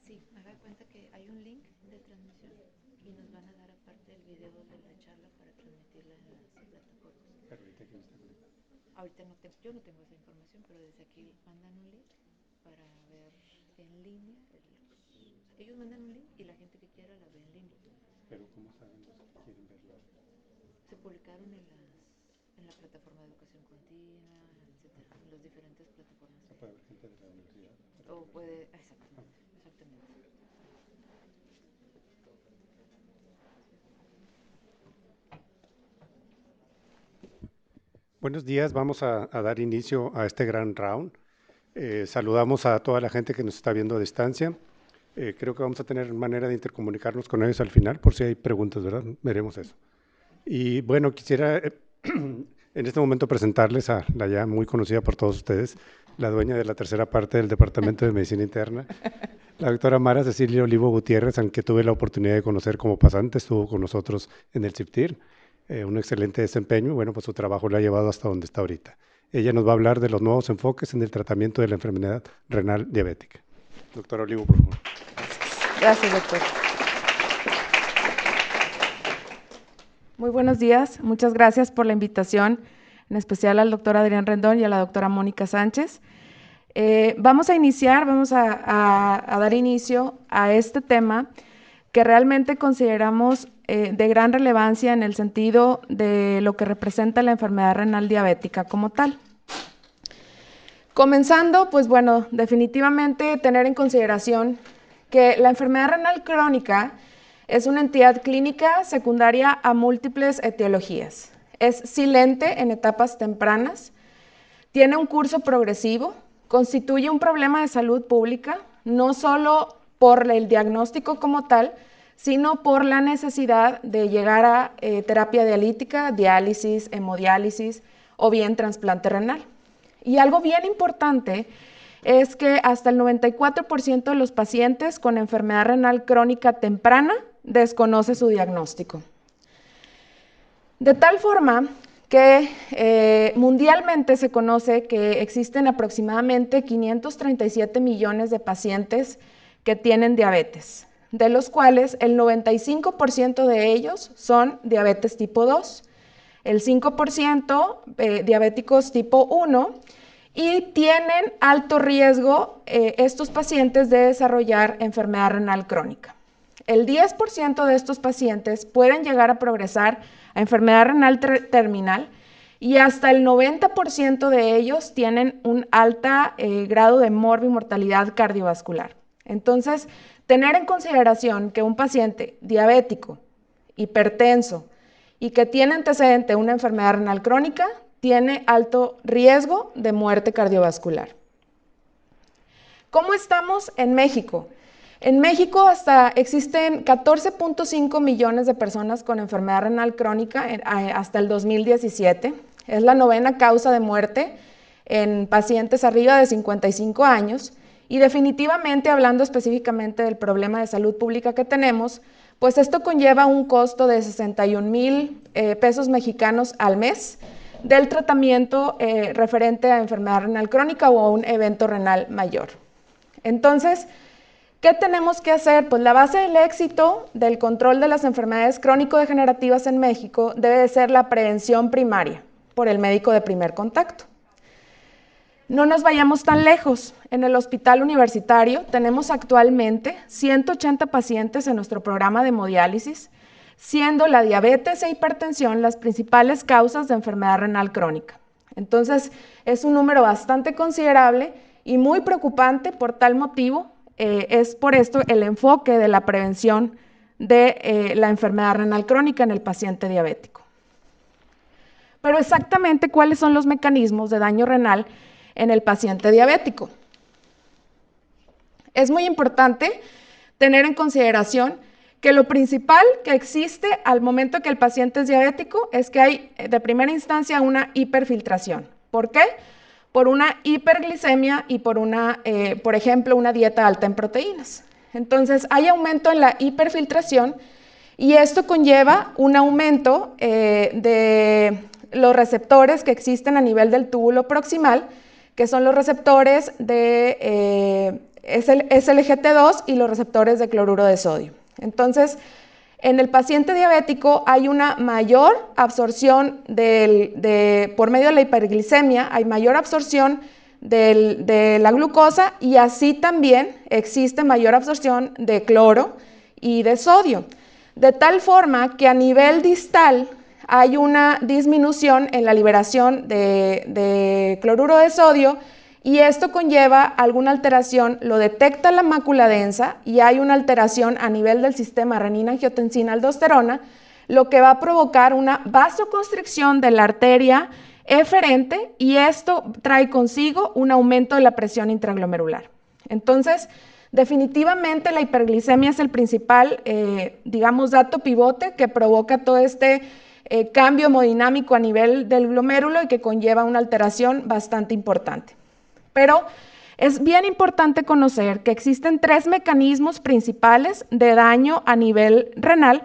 Sí, haga cuenta que hay un link de transmisión y nos van a dar aparte el video de la charla para transmitirla en las plataformas. Pero ahorita quién está conectado. Ahorita no yo no tengo esa información, pero desde aquí mandan un link para ver en línea. Ellos mandan un link y la gente que quiera la ve en línea. Pero ¿cómo saben los que quieren verlo? Se publicaron en la plataforma de educación continua, etcétera, en las diferentes plataformas. O sea, puede haber gente de la universidad. O puede, exactamente, exactamente. Buenos días, vamos a dar inicio a este gran round. Saludamos a toda la gente que nos está viendo a distancia. Creo que vamos a tener manera de intercomunicarnos con ellos al final, por si hay preguntas, ¿verdad? Veremos eso. Y bueno, quisiera en este momento presentarles a la ya muy conocida por todos ustedes, la dueña de la tercera parte del Departamento de Medicina Interna, la doctora Mara Cecilia Olivo Gutiérrez, aunque tuve la oportunidad de conocer como pasante, estuvo con nosotros en el CIFTIR, un excelente desempeño, y bueno, pues su trabajo lo ha llevado hasta donde está ahorita. Ella nos va a hablar de los nuevos enfoques en el tratamiento de la enfermedad renal diabética. Doctora Olivo, por favor. Gracias, doctor. Muy buenos días, muchas gracias por la invitación, en especial al doctor Adrián Rendón y a la doctora Mónica Sánchez. Vamos a dar inicio a este tema que realmente consideramos de gran relevancia en el sentido de lo que representa la enfermedad renal diabética como tal. Comenzando, pues bueno, definitivamente tener en consideración que la enfermedad renal crónica es una entidad clínica secundaria a múltiples etiologías. Es silente en etapas tempranas, tiene un curso progresivo, constituye un problema de salud pública, no solo por el diagnóstico como tal, sino por la necesidad de llegar a terapia dialítica, diálisis, hemodiálisis o bien trasplante renal. Y algo bien importante es que hasta el 94% de los pacientes con enfermedad renal crónica temprana desconoce su diagnóstico. De tal forma que mundialmente se conoce que existen aproximadamente 537 millones de pacientes que tienen diabetes, de los cuales el 95% de ellos son diabetes tipo 2, el 5% diabéticos tipo 1, y tienen alto riesgo estos pacientes de desarrollar enfermedad renal crónica. El 10% de estos pacientes pueden llegar a progresar a enfermedad renal terminal y hasta el 90% de ellos tienen un alto grado de morbimortalidad cardiovascular. Entonces, tener en consideración que un paciente diabético, hipertenso y que tiene antecedente una enfermedad renal crónica tiene alto riesgo de muerte cardiovascular. ¿Cómo estamos en México? En México existen 14.5 millones de personas con enfermedad renal crónica hasta el 2017. Es la 9ª causa de muerte en pacientes arriba de 55 años y definitivamente, hablando específicamente del problema de salud pública que tenemos, pues esto conlleva un costo de 61,000 pesos mexicanos al mes del tratamiento referente a enfermedad renal crónica o a un evento renal mayor. Entonces, ¿qué tenemos que hacer? Pues la base del éxito del control de las enfermedades crónico-degenerativas en México debe de ser la prevención primaria por el médico de primer contacto. No nos vayamos tan lejos. En el hospital universitario tenemos actualmente 180 pacientes en nuestro programa de hemodiálisis, siendo la diabetes e hipertensión las principales causas de enfermedad renal crónica. Entonces, es un número bastante considerable y muy preocupante. Por tal motivo, es por esto el enfoque de la prevención de la enfermedad renal crónica en el paciente diabético. Pero exactamente, ¿cuáles son los mecanismos de daño renal en el paciente diabético? Es muy importante tener en consideración que lo principal que existe al momento que el paciente es diabético es que hay de primera instancia una hiperfiltración. ¿Por qué? Por una hiperglicemia y por ejemplo, una dieta alta en proteínas. Entonces, hay aumento en la hiperfiltración y esto conlleva un aumento de los receptores que existen a nivel del túbulo proximal, que son los receptores de SLGT2 y los receptores de cloruro de sodio. Entonces, en el paciente diabético hay una mayor absorción por medio de la hiperglicemia, hay mayor absorción de la glucosa y así también existe mayor absorción de cloro y de sodio. De tal forma que a nivel distal hay una disminución en la liberación de cloruro de sodio y esto conlleva alguna alteración, lo detecta la mácula densa y hay una alteración a nivel del sistema renina-angiotensina-aldosterona, lo que va a provocar una vasoconstricción de la arteria eferente y esto trae consigo un aumento de la presión intraglomerular. Entonces, definitivamente la hiperglicemia es el principal, digamos, dato pivote que provoca todo este cambio hemodinámico a nivel del glomérulo y que conlleva una alteración bastante importante. Pero es bien importante conocer que existen 3 mecanismos principales de daño a nivel renal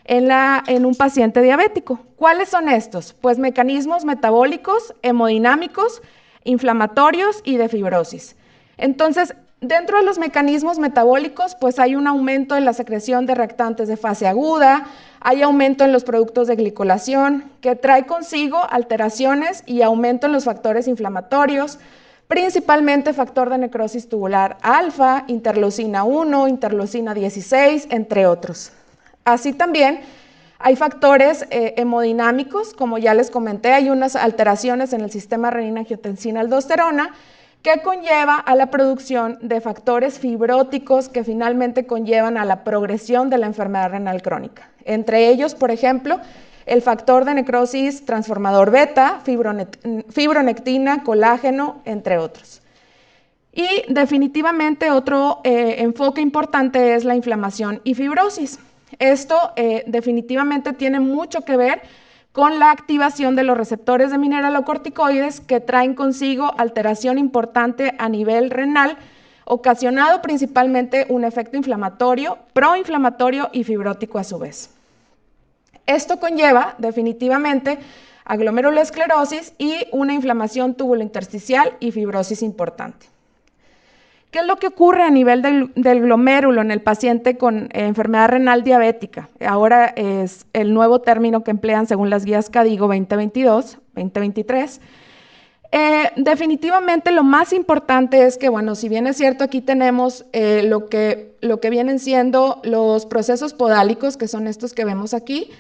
en un paciente diabético. ¿Cuáles son estos? Pues mecanismos metabólicos, hemodinámicos, inflamatorios y de fibrosis. Entonces, dentro de los mecanismos metabólicos, pues hay un aumento en la secreción de reactantes de fase aguda, hay aumento en los productos de glicolación, que trae consigo alteraciones y aumento en los factores inflamatorios, principalmente factor de necrosis tubular alfa, interleucina 1, interleucina 16, entre otros. Así también hay factores hemodinámicos, como ya les comenté, hay unas alteraciones en el sistema renina-angiotensina-aldosterona que conlleva a la producción de factores fibróticos que finalmente conllevan a la progresión de la enfermedad renal crónica. Entre ellos, por ejemplo, el factor de necrosis transformador beta, fibronectina, colágeno, entre otros. Y definitivamente otro enfoque importante es la inflamación y fibrosis. Esto definitivamente tiene mucho que ver con la activación de los receptores de mineralocorticoides que traen consigo alteración importante a nivel renal, ocasionado principalmente un efecto inflamatorio, proinflamatorio y fibrótico a su vez. Esto conlleva definitivamente a glomerulosclerosis y una inflamación tubulointersticial y fibrosis importante. ¿Qué es lo que ocurre a nivel del glomérulo en el paciente con enfermedad renal diabética? Ahora es el nuevo término que emplean según las guías CADIGO 2022-2023. Definitivamente lo más importante es que, bueno, si bien es cierto, aquí tenemos lo que vienen siendo los procesos podálicos, que son estos que vemos aquí.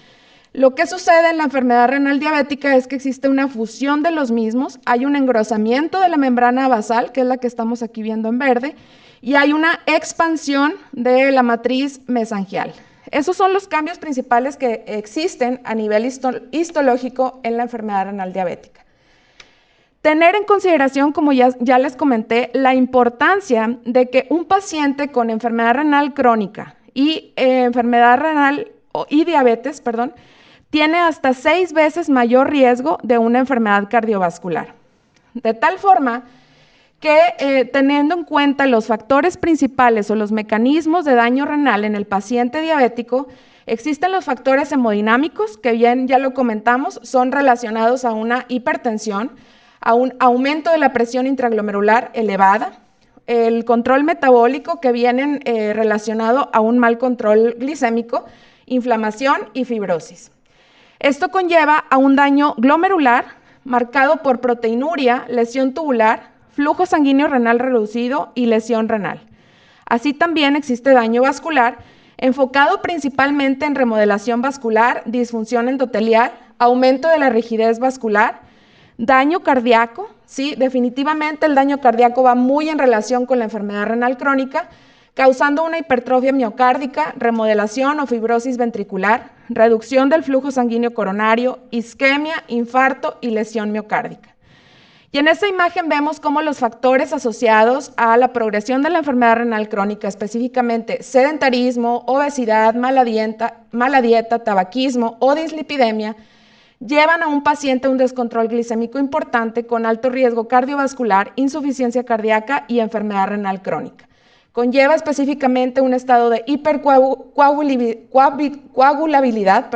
Lo que sucede en la enfermedad renal diabética es que existe una fusión de los mismos, hay un engrosamiento de la membrana basal, que es la que estamos aquí viendo en verde, y hay una expansión de la matriz mesangial. Esos son los cambios principales que existen a nivel histológico en la enfermedad renal diabética. Tener en consideración, como ya les comenté, la importancia de que un paciente con enfermedad renal crónica y diabetes, tiene hasta 6 veces mayor riesgo de una enfermedad cardiovascular. De tal forma que teniendo en cuenta los factores principales o los mecanismos de daño renal en el paciente diabético, existen los factores hemodinámicos, que bien ya lo comentamos, son relacionados a una hipertensión, a un aumento de la presión intraglomerular elevada, el control metabólico, que vienen relacionado a un mal control glicémico, inflamación y fibrosis. Esto conlleva a un daño glomerular marcado por proteinuria, lesión tubular, flujo sanguíneo renal reducido y lesión renal. Así también existe daño vascular, enfocado principalmente en remodelación vascular, disfunción endotelial, aumento de la rigidez vascular, daño cardíaco, sí, definitivamente el daño cardíaco va muy en relación con la enfermedad renal crónica, causando una hipertrofia miocárdica, remodelación o fibrosis ventricular, reducción del flujo sanguíneo coronario, isquemia, infarto y lesión miocárdica. Y en esta imagen vemos cómo los factores asociados a la progresión de la enfermedad renal crónica, específicamente sedentarismo, obesidad, mala dieta, tabaquismo o dislipidemia, llevan a un paciente a un descontrol glicémico importante con alto riesgo cardiovascular, insuficiencia cardíaca y enfermedad renal crónica. Conlleva específicamente un estado de hipercoagulabilidad,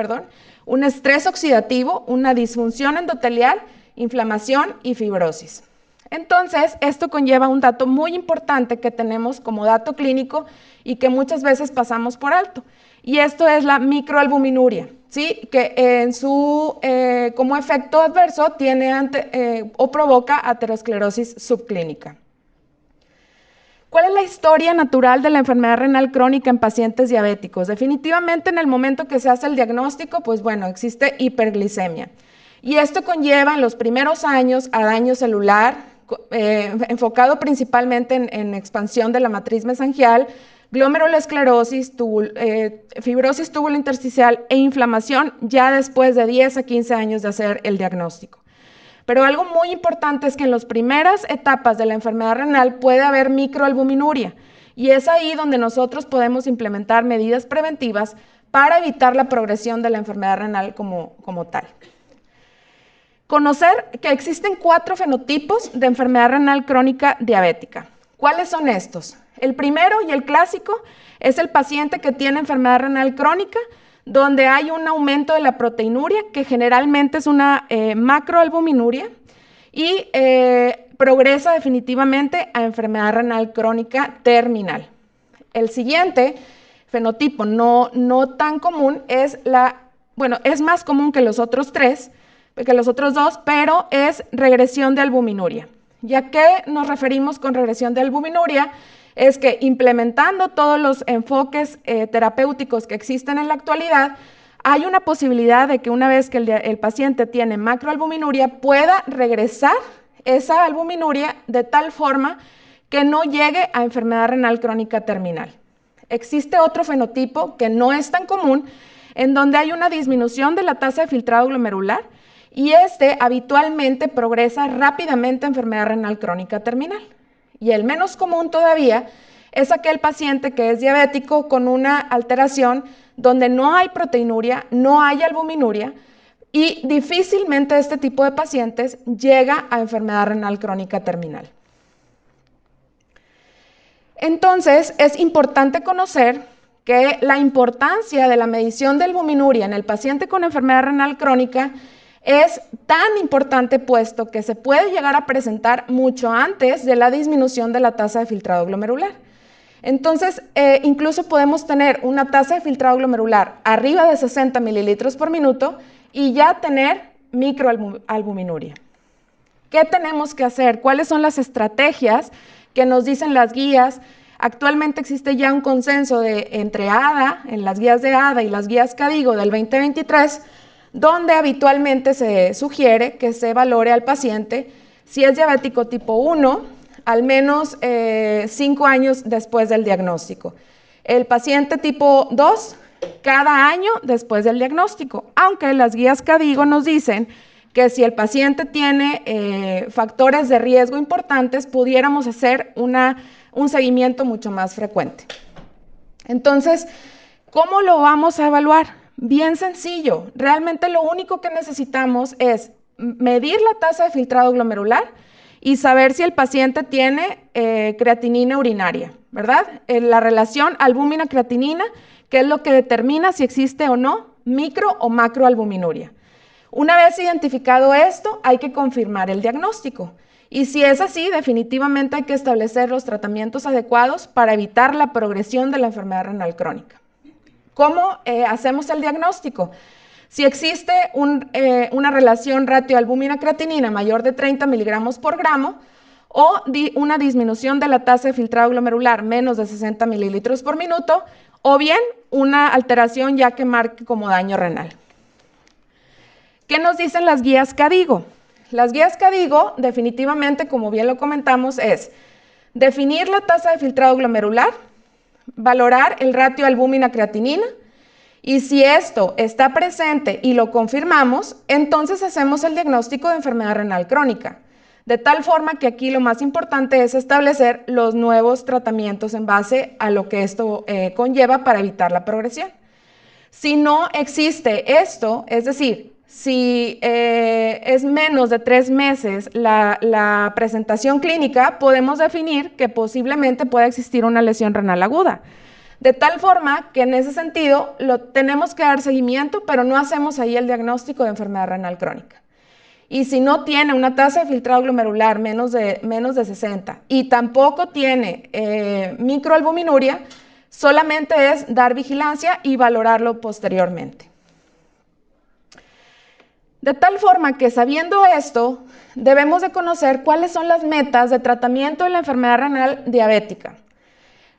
un estrés oxidativo, una disfunción endotelial, inflamación y fibrosis. Entonces, esto conlleva un dato muy importante que tenemos como dato clínico y que muchas veces pasamos por alto, y esto es la microalbuminuria, ¿sí? Que en su, como efecto adverso tiene o provoca aterosclerosis subclínica. ¿Cuál es la historia natural de la enfermedad renal crónica en pacientes diabéticos? Definitivamente en el momento que se hace el diagnóstico, pues bueno, existe hiperglicemia. Y esto conlleva en los primeros años a daño celular, enfocado principalmente en expansión de la matriz mesangial, glomerulosclerosis, fibrosis tubulointersticial e inflamación ya después de 10 a 15 años de hacer el diagnóstico. Pero algo muy importante es que en las primeras etapas de la enfermedad renal puede haber microalbuminuria, y es ahí donde nosotros podemos implementar medidas preventivas para evitar la progresión de la enfermedad renal como tal. Conocer que existen 4 fenotipos de enfermedad renal crónica diabética. ¿Cuáles son estos? El primero y el clásico es el paciente que tiene enfermedad renal crónica, donde hay un aumento de la proteinuria, que generalmente es una macroalbuminuria, y progresa definitivamente a enfermedad renal crónica terminal. El siguiente fenotipo no tan común es es más común que los otros dos, pero es regresión de albuminuria. ¿Ya qué nos referimos con regresión de albuminuria? Es que implementando todos los enfoques terapéuticos que existen en la actualidad, hay una posibilidad de que una vez que el paciente tiene macroalbuminuria, pueda regresar esa albuminuria de tal forma que no llegue a enfermedad renal crónica terminal. Existe otro fenotipo que no es tan común, en donde hay una disminución de la tasa de filtrado glomerular, y este habitualmente progresa rápidamente a enfermedad renal crónica terminal. Y el menos común todavía es aquel paciente que es diabético con una alteración donde no hay proteinuria, no hay albuminuria, y difícilmente este tipo de pacientes llega a enfermedad renal crónica terminal. Entonces, es importante conocer que la importancia de la medición de albuminuria en el paciente con enfermedad renal crónica es tan importante, puesto que se puede llegar a presentar mucho antes de la disminución de la tasa de filtrado glomerular. Entonces, incluso podemos tener una tasa de filtrado glomerular arriba de 60 mililitros por minuto y ya tener microalbuminuria. ¿Qué tenemos que hacer? ¿Cuáles son las estrategias que nos dicen las guías? Actualmente existe ya un consenso entre ADA, en las guías de ADA y las guías KDIGO del 2023, donde habitualmente se sugiere que se valore al paciente si es diabético tipo 1, al menos 5 años después del diagnóstico. El paciente tipo 2, cada año después del diagnóstico, aunque las guías KDIGO nos dicen que si el paciente tiene factores de riesgo importantes, pudiéramos hacer un seguimiento mucho más frecuente. Entonces, ¿cómo lo vamos a evaluar? Bien sencillo, realmente lo único que necesitamos es medir la tasa de filtrado glomerular y saber si el paciente tiene creatinina urinaria, ¿verdad? La relación albúmina-creatinina, que es lo que determina si existe o no micro o macroalbuminuria. Una vez identificado esto, hay que confirmar el diagnóstico. Y si es así, definitivamente hay que establecer los tratamientos adecuados para evitar la progresión de la enfermedad renal crónica. ¿Cómo hacemos el diagnóstico? Si existe una relación ratio albúmina-creatinina mayor de 30 miligramos por gramo o una disminución de la tasa de filtrado glomerular menos de 60 mililitros por minuto, o bien una alteración ya que marque como daño renal. ¿Qué nos dicen las guías KDIGO? Las guías KDIGO, definitivamente, como bien lo comentamos, es definir la tasa de filtrado glomerular, valorar el ratio albúmina-creatinina, y si esto está presente y lo confirmamos, entonces hacemos el diagnóstico de enfermedad renal crónica. De tal forma que aquí lo más importante es establecer los nuevos tratamientos en base a lo que esto conlleva para evitar la progresión. Si no existe esto, es decir, si es menos de 3 meses la presentación clínica, podemos definir que posiblemente pueda existir una lesión renal aguda. De tal forma que en ese sentido tenemos que dar seguimiento, pero no hacemos ahí el diagnóstico de enfermedad renal crónica. Y si no tiene una tasa de filtrado glomerular menos de 60 y tampoco tiene microalbuminuria, solamente es dar vigilancia y valorarlo posteriormente. De tal forma que sabiendo esto, debemos de conocer cuáles son las metas de tratamiento de la enfermedad renal diabética.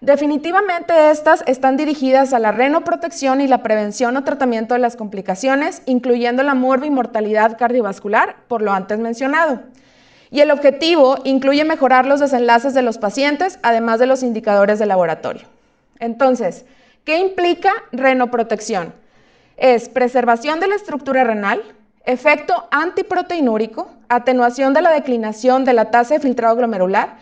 Definitivamente estas están dirigidas a la renoprotección y la prevención o tratamiento de las complicaciones, incluyendo la morbimortalidad cardiovascular, por lo antes mencionado. Y el objetivo incluye mejorar los desenlaces de los pacientes, además de los indicadores de laboratorio. Entonces, ¿qué implica renoprotección? Es preservación de la estructura renal, efecto antiproteinúrico, atenuación de la declinación de la tasa de filtrado glomerular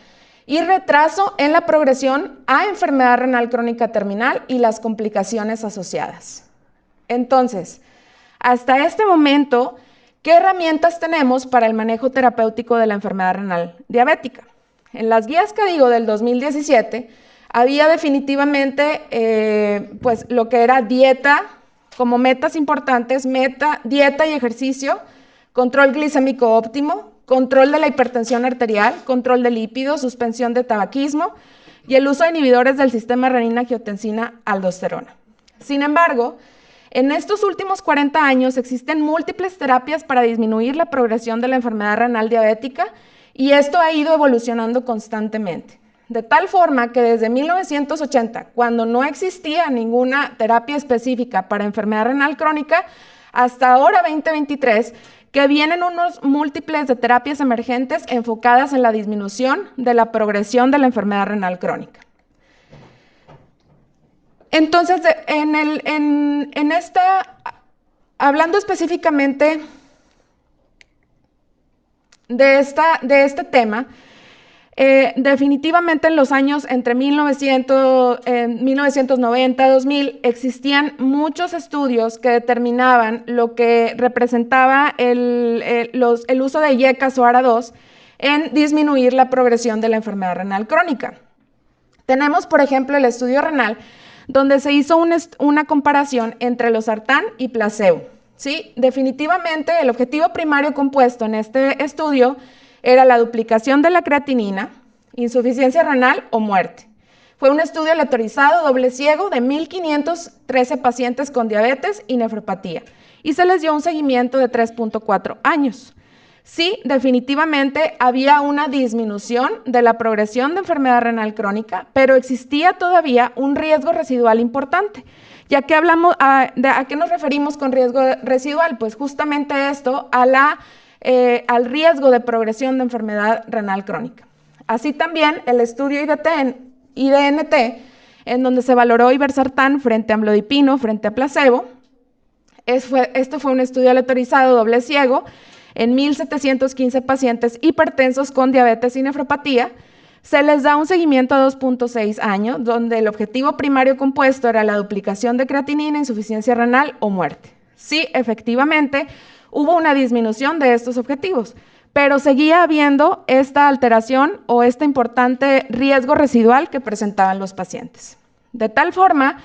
y retraso en la progresión a enfermedad renal crónica terminal y las complicaciones asociadas. Entonces, hasta este momento, ¿qué herramientas tenemos para el manejo terapéutico de la enfermedad renal diabética? En las guías KDIGO del 2017 había definitivamente pues lo que era dieta como metas importantes, dieta y ejercicio, control glicémico óptimo, control de la hipertensión arterial, control de lípidos, suspensión de tabaquismo y el uso de inhibidores del sistema renina-angiotensina-aldosterona. Sin embargo, en estos últimos 40 años existen múltiples terapias para disminuir la progresión de la enfermedad renal diabética y esto ha ido evolucionando constantemente. De tal forma que desde 1980, cuando no existía ninguna terapia específica para enfermedad renal crónica, hasta ahora 2023, que vienen unos múltiples de terapias emergentes enfocadas en la disminución de la progresión de la enfermedad renal crónica. Entonces, hablando específicamente de este tema, definitivamente en los años entre 1990 y 2000 existían muchos estudios que determinaban lo que representaba el uso de IECAS o ARA2 en disminuir la progresión de la enfermedad renal crónica. Tenemos, por ejemplo, el estudio renal, donde se hizo una comparación entre losartán y placebo. ¿Sí? Definitivamente el objetivo primario compuesto en este estudio era la duplicación de la creatinina, insuficiencia renal o muerte. Fue un estudio aleatorizado doble ciego de 1.513 pacientes con diabetes y nefropatía y se les dio un seguimiento de 3.4 años. Sí, definitivamente había una disminución de la progresión de enfermedad renal crónica, pero existía todavía un riesgo residual importante. Ya que hablamos, ¿a qué nos referimos con riesgo residual? Pues justamente esto, al riesgo de progresión de enfermedad renal crónica. Así también el estudio IDNT, en donde se valoró irbesartán frente a amlodipino, frente a placebo. Este fue un estudio aleatorizado doble ciego en 1.715 pacientes hipertensos con diabetes y nefropatía. Se les da un seguimiento a 2.6 años, donde el objetivo primario compuesto era la duplicación de creatinina, insuficiencia renal o muerte. Sí, efectivamente, hubo una disminución de estos objetivos, pero seguía habiendo esta alteración o este importante riesgo residual que presentaban los pacientes. De tal forma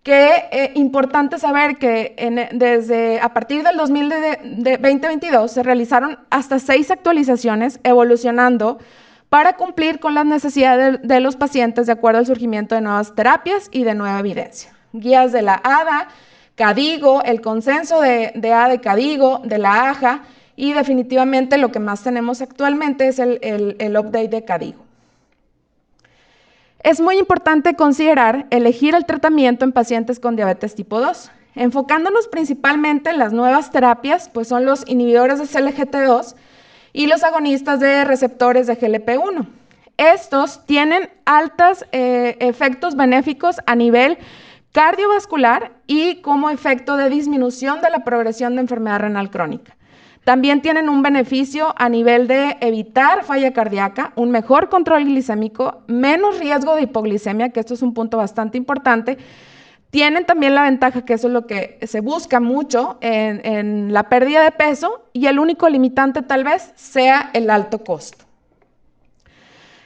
que importante saber que a partir del 2022 se realizaron hasta 6 actualizaciones evolucionando para cumplir con las necesidades de los pacientes de acuerdo al surgimiento de nuevas terapias y de nueva evidencia. Guías de la ADA, KDIGO, el consenso de ADA y KDIGO, de la AJA, y definitivamente lo que más tenemos actualmente es el update de KDIGO. Es muy importante considerar elegir el tratamiento en pacientes con diabetes tipo 2, enfocándonos principalmente en las nuevas terapias, pues son los inhibidores de SGLT2 y los agonistas de receptores de GLP-1. Estos tienen altos efectos benéficos a nivel cardiovascular y como efecto de disminución de la progresión de enfermedad renal crónica. También tienen un beneficio a nivel de evitar falla cardíaca, un mejor control glicémico, menos riesgo de hipoglicemia, que esto es un punto bastante importante. Tienen también la ventaja, que eso es lo que se busca mucho en la pérdida de peso, y el único limitante tal vez sea el alto costo.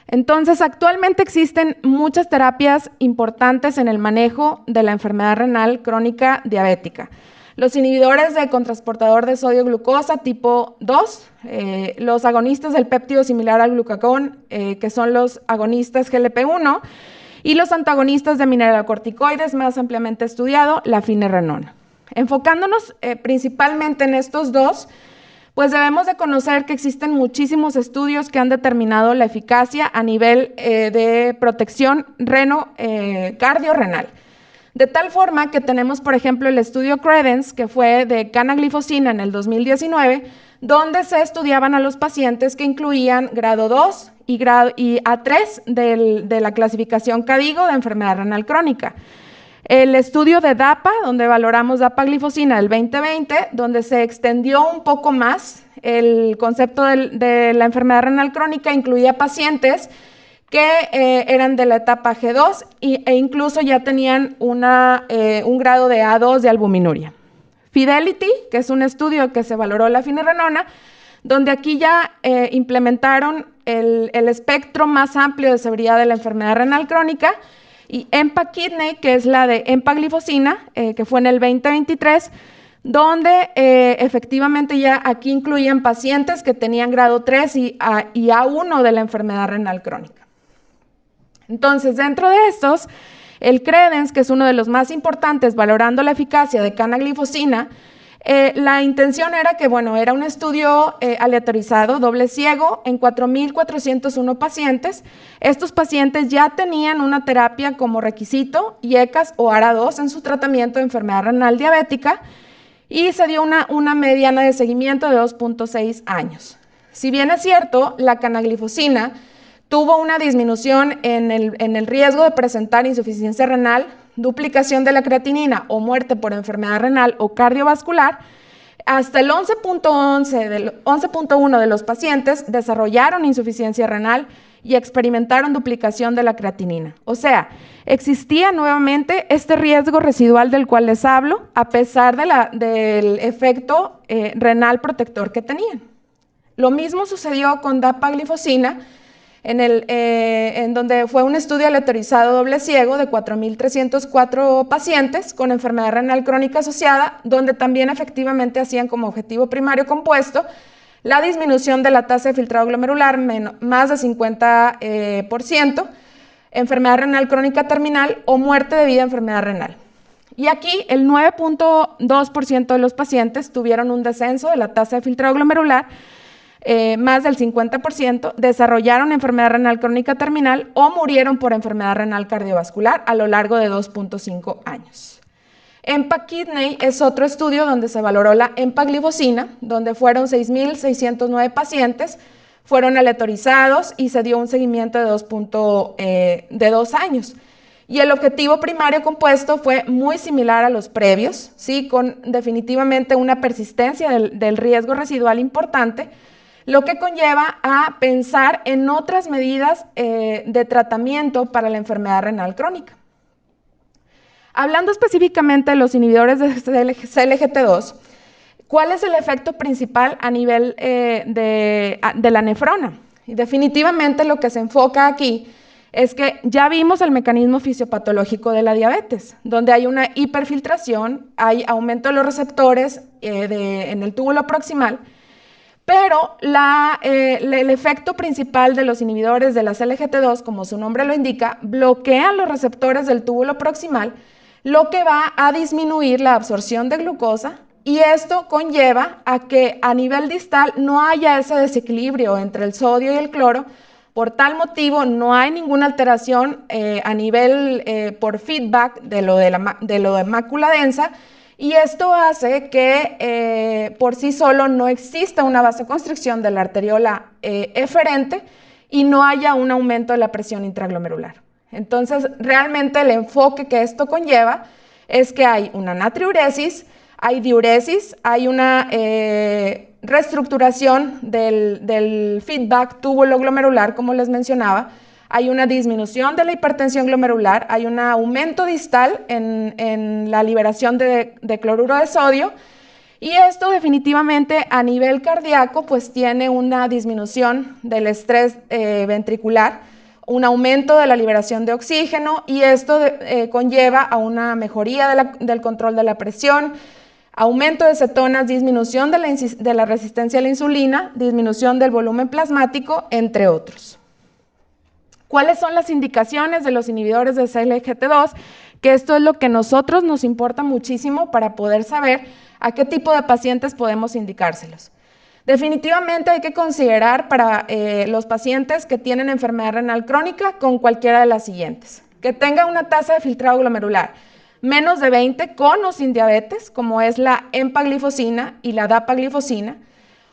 Entonces, actualmente existen muchas terapias importantes en el manejo de la enfermedad renal crónica diabética. Los inhibidores de cotransportador de sodio-glucosa tipo 2, los agonistas del péptido similar al glucagón, que son los agonistas GLP-1, y los antagonistas de mineralocorticoides más ampliamente estudiado, la finerenona. Enfocándonos principalmente en estos dos, pues debemos de conocer que existen muchísimos estudios que han determinado la eficacia a nivel de protección cardiorrenal. De tal forma que tenemos, por ejemplo, el estudio Credence, que fue de canaglifosina en el 2019, donde se estudiaban a los pacientes que incluían grado 2 y A3 de la clasificación CADIGO de enfermedad renal crónica. El estudio de DAPA, donde valoramos dapaglifosina del 2020, donde se extendió un poco más el concepto de la enfermedad renal crónica, incluía pacientes que eran de la etapa G2 e incluso ya tenían un grado de A2 de albuminuria. Fidelity, que es un estudio que se valoró la finerenona, donde aquí ya implementaron el espectro más amplio de severidad de la enfermedad renal crónica, y EMPA-Kidney, que es la de empaglifosina, que fue en el 2023, donde efectivamente ya aquí incluían pacientes que tenían grado 3 y A1 de la enfermedad renal crónica. Entonces, dentro de estos, el Credence, que es uno de los más importantes valorando la eficacia de canaglifosina, la intención era que, bueno, era un estudio aleatorizado, doble ciego, en 4.401 pacientes. Estos pacientes ya tenían una terapia como requisito, IECAS o ARA2 en su tratamiento de enfermedad renal diabética, y se dio una mediana de seguimiento de 2.6 años. Si bien es cierto, la canaglifosina tuvo una disminución en el riesgo de presentar insuficiencia renal, duplicación de la creatinina o muerte por enfermedad renal o cardiovascular, hasta el 11.1 de los pacientes desarrollaron insuficiencia renal y experimentaron duplicación de la creatinina. O sea, existía nuevamente este riesgo residual del cual les hablo, a pesar del efecto renal protector que tenían. Lo mismo sucedió con dapaglifosina, en donde fue un estudio aleatorizado doble ciego de 4.304 pacientes con enfermedad renal crónica asociada, donde también efectivamente hacían como objetivo primario compuesto la disminución de la tasa de filtrado glomerular más de 50%, enfermedad renal crónica terminal o muerte debido a enfermedad renal. Y aquí el 9.2% de los pacientes tuvieron un descenso de la tasa de filtrado glomerular, más del 50%, desarrollaron enfermedad renal crónica terminal o murieron por enfermedad renal cardiovascular a lo largo de 2.5 años. EMPA-Kidney es otro estudio donde se valoró la empaglifosina, donde fueron 6.609 pacientes, fueron aleatorizados y se dio un seguimiento de 2 años. Y el objetivo primario compuesto fue muy similar a los previos, ¿sí? Con definitivamente una persistencia del riesgo residual importante, lo que conlleva a pensar en otras medidas de tratamiento para la enfermedad renal crónica. Hablando específicamente de los inhibidores de CLGT2, ¿cuál es el efecto principal a nivel de la nefrona? Y definitivamente lo que se enfoca aquí es que ya vimos el mecanismo fisiopatológico de la diabetes, donde hay una hiperfiltración, hay aumento de los receptores en el túbulo proximal, pero el efecto principal de los inhibidores de la CLGT2, como su nombre lo indica, bloquean los receptores del túbulo proximal, lo que va a disminuir la absorción de glucosa, y esto conlleva a que a nivel distal no haya ese desequilibrio entre el sodio y el cloro. Por tal motivo, no hay ninguna alteración a nivel por feedback de lo de mácula densa, y esto hace que por sí solo no exista una vasoconstricción de la arteriola eferente y no haya un aumento de la presión intraglomerular. Entonces, realmente el enfoque que esto conlleva es que hay una natriuresis, hay diuresis, hay una reestructuración del feedback túbulo-glomerular, como les mencionaba, hay una disminución de la hipertensión glomerular, hay un aumento distal en la liberación de cloruro de sodio, y esto definitivamente a nivel cardíaco pues tiene una disminución del estrés ventricular, un aumento de la liberación de oxígeno y esto conlleva a una mejoría del control de la presión, aumento de cetonas, disminución de la resistencia a la insulina, disminución del volumen plasmático, entre otros. ¿Cuáles son las indicaciones de los inhibidores de SGLT2? Que esto es lo que a nosotros nos importa muchísimo para poder saber a qué tipo de pacientes podemos indicárselos. Definitivamente hay que considerar para los pacientes que tienen enfermedad renal crónica con cualquiera de las siguientes. Que tenga una tasa de filtrado glomerular menos de 20 con o sin diabetes, como es la empaglifosina y la dapaglifosina,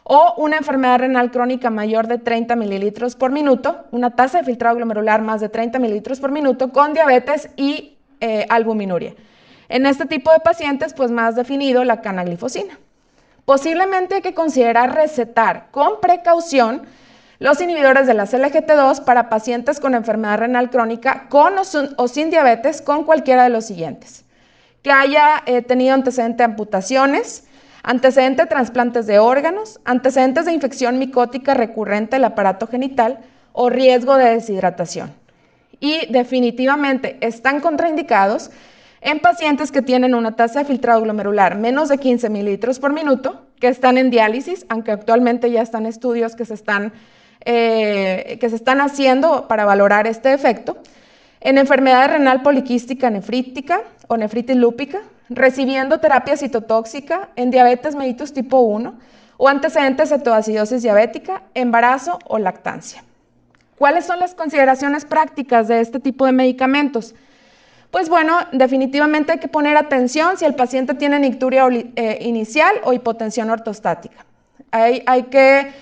o una enfermedad renal crónica mayor de 30 mililitros por minuto, una tasa de filtrado glomerular más de 30 mililitros por minuto con diabetes y albuminuria. En este tipo de pacientes, pues más definido la canaglifosina. Posiblemente hay que considerar recetar con precaución los inhibidores de la SGLT2 para pacientes con enfermedad renal crónica con o sin diabetes con cualquiera de los siguientes. Que haya tenido antecedente de amputaciones, antecedente de trasplantes de órganos, antecedentes de infección micótica recurrente del aparato genital o riesgo de deshidratación. Y definitivamente están contraindicados en pacientes que tienen una tasa de filtrado glomerular menos de 15 mililitros por minuto, que están en diálisis, aunque actualmente ya están estudios que se están haciendo para valorar este efecto, en enfermedad renal poliquística nefrítica o nefritis lúpica, recibiendo terapia citotóxica, en diabetes mellitus tipo 1 o antecedentes de cetoacidosis diabética, embarazo o lactancia. ¿Cuáles son las consideraciones prácticas de este tipo de medicamentos? Pues bueno, definitivamente hay que poner atención si el paciente tiene nicturia inicial o hipotensión ortostática. Hay que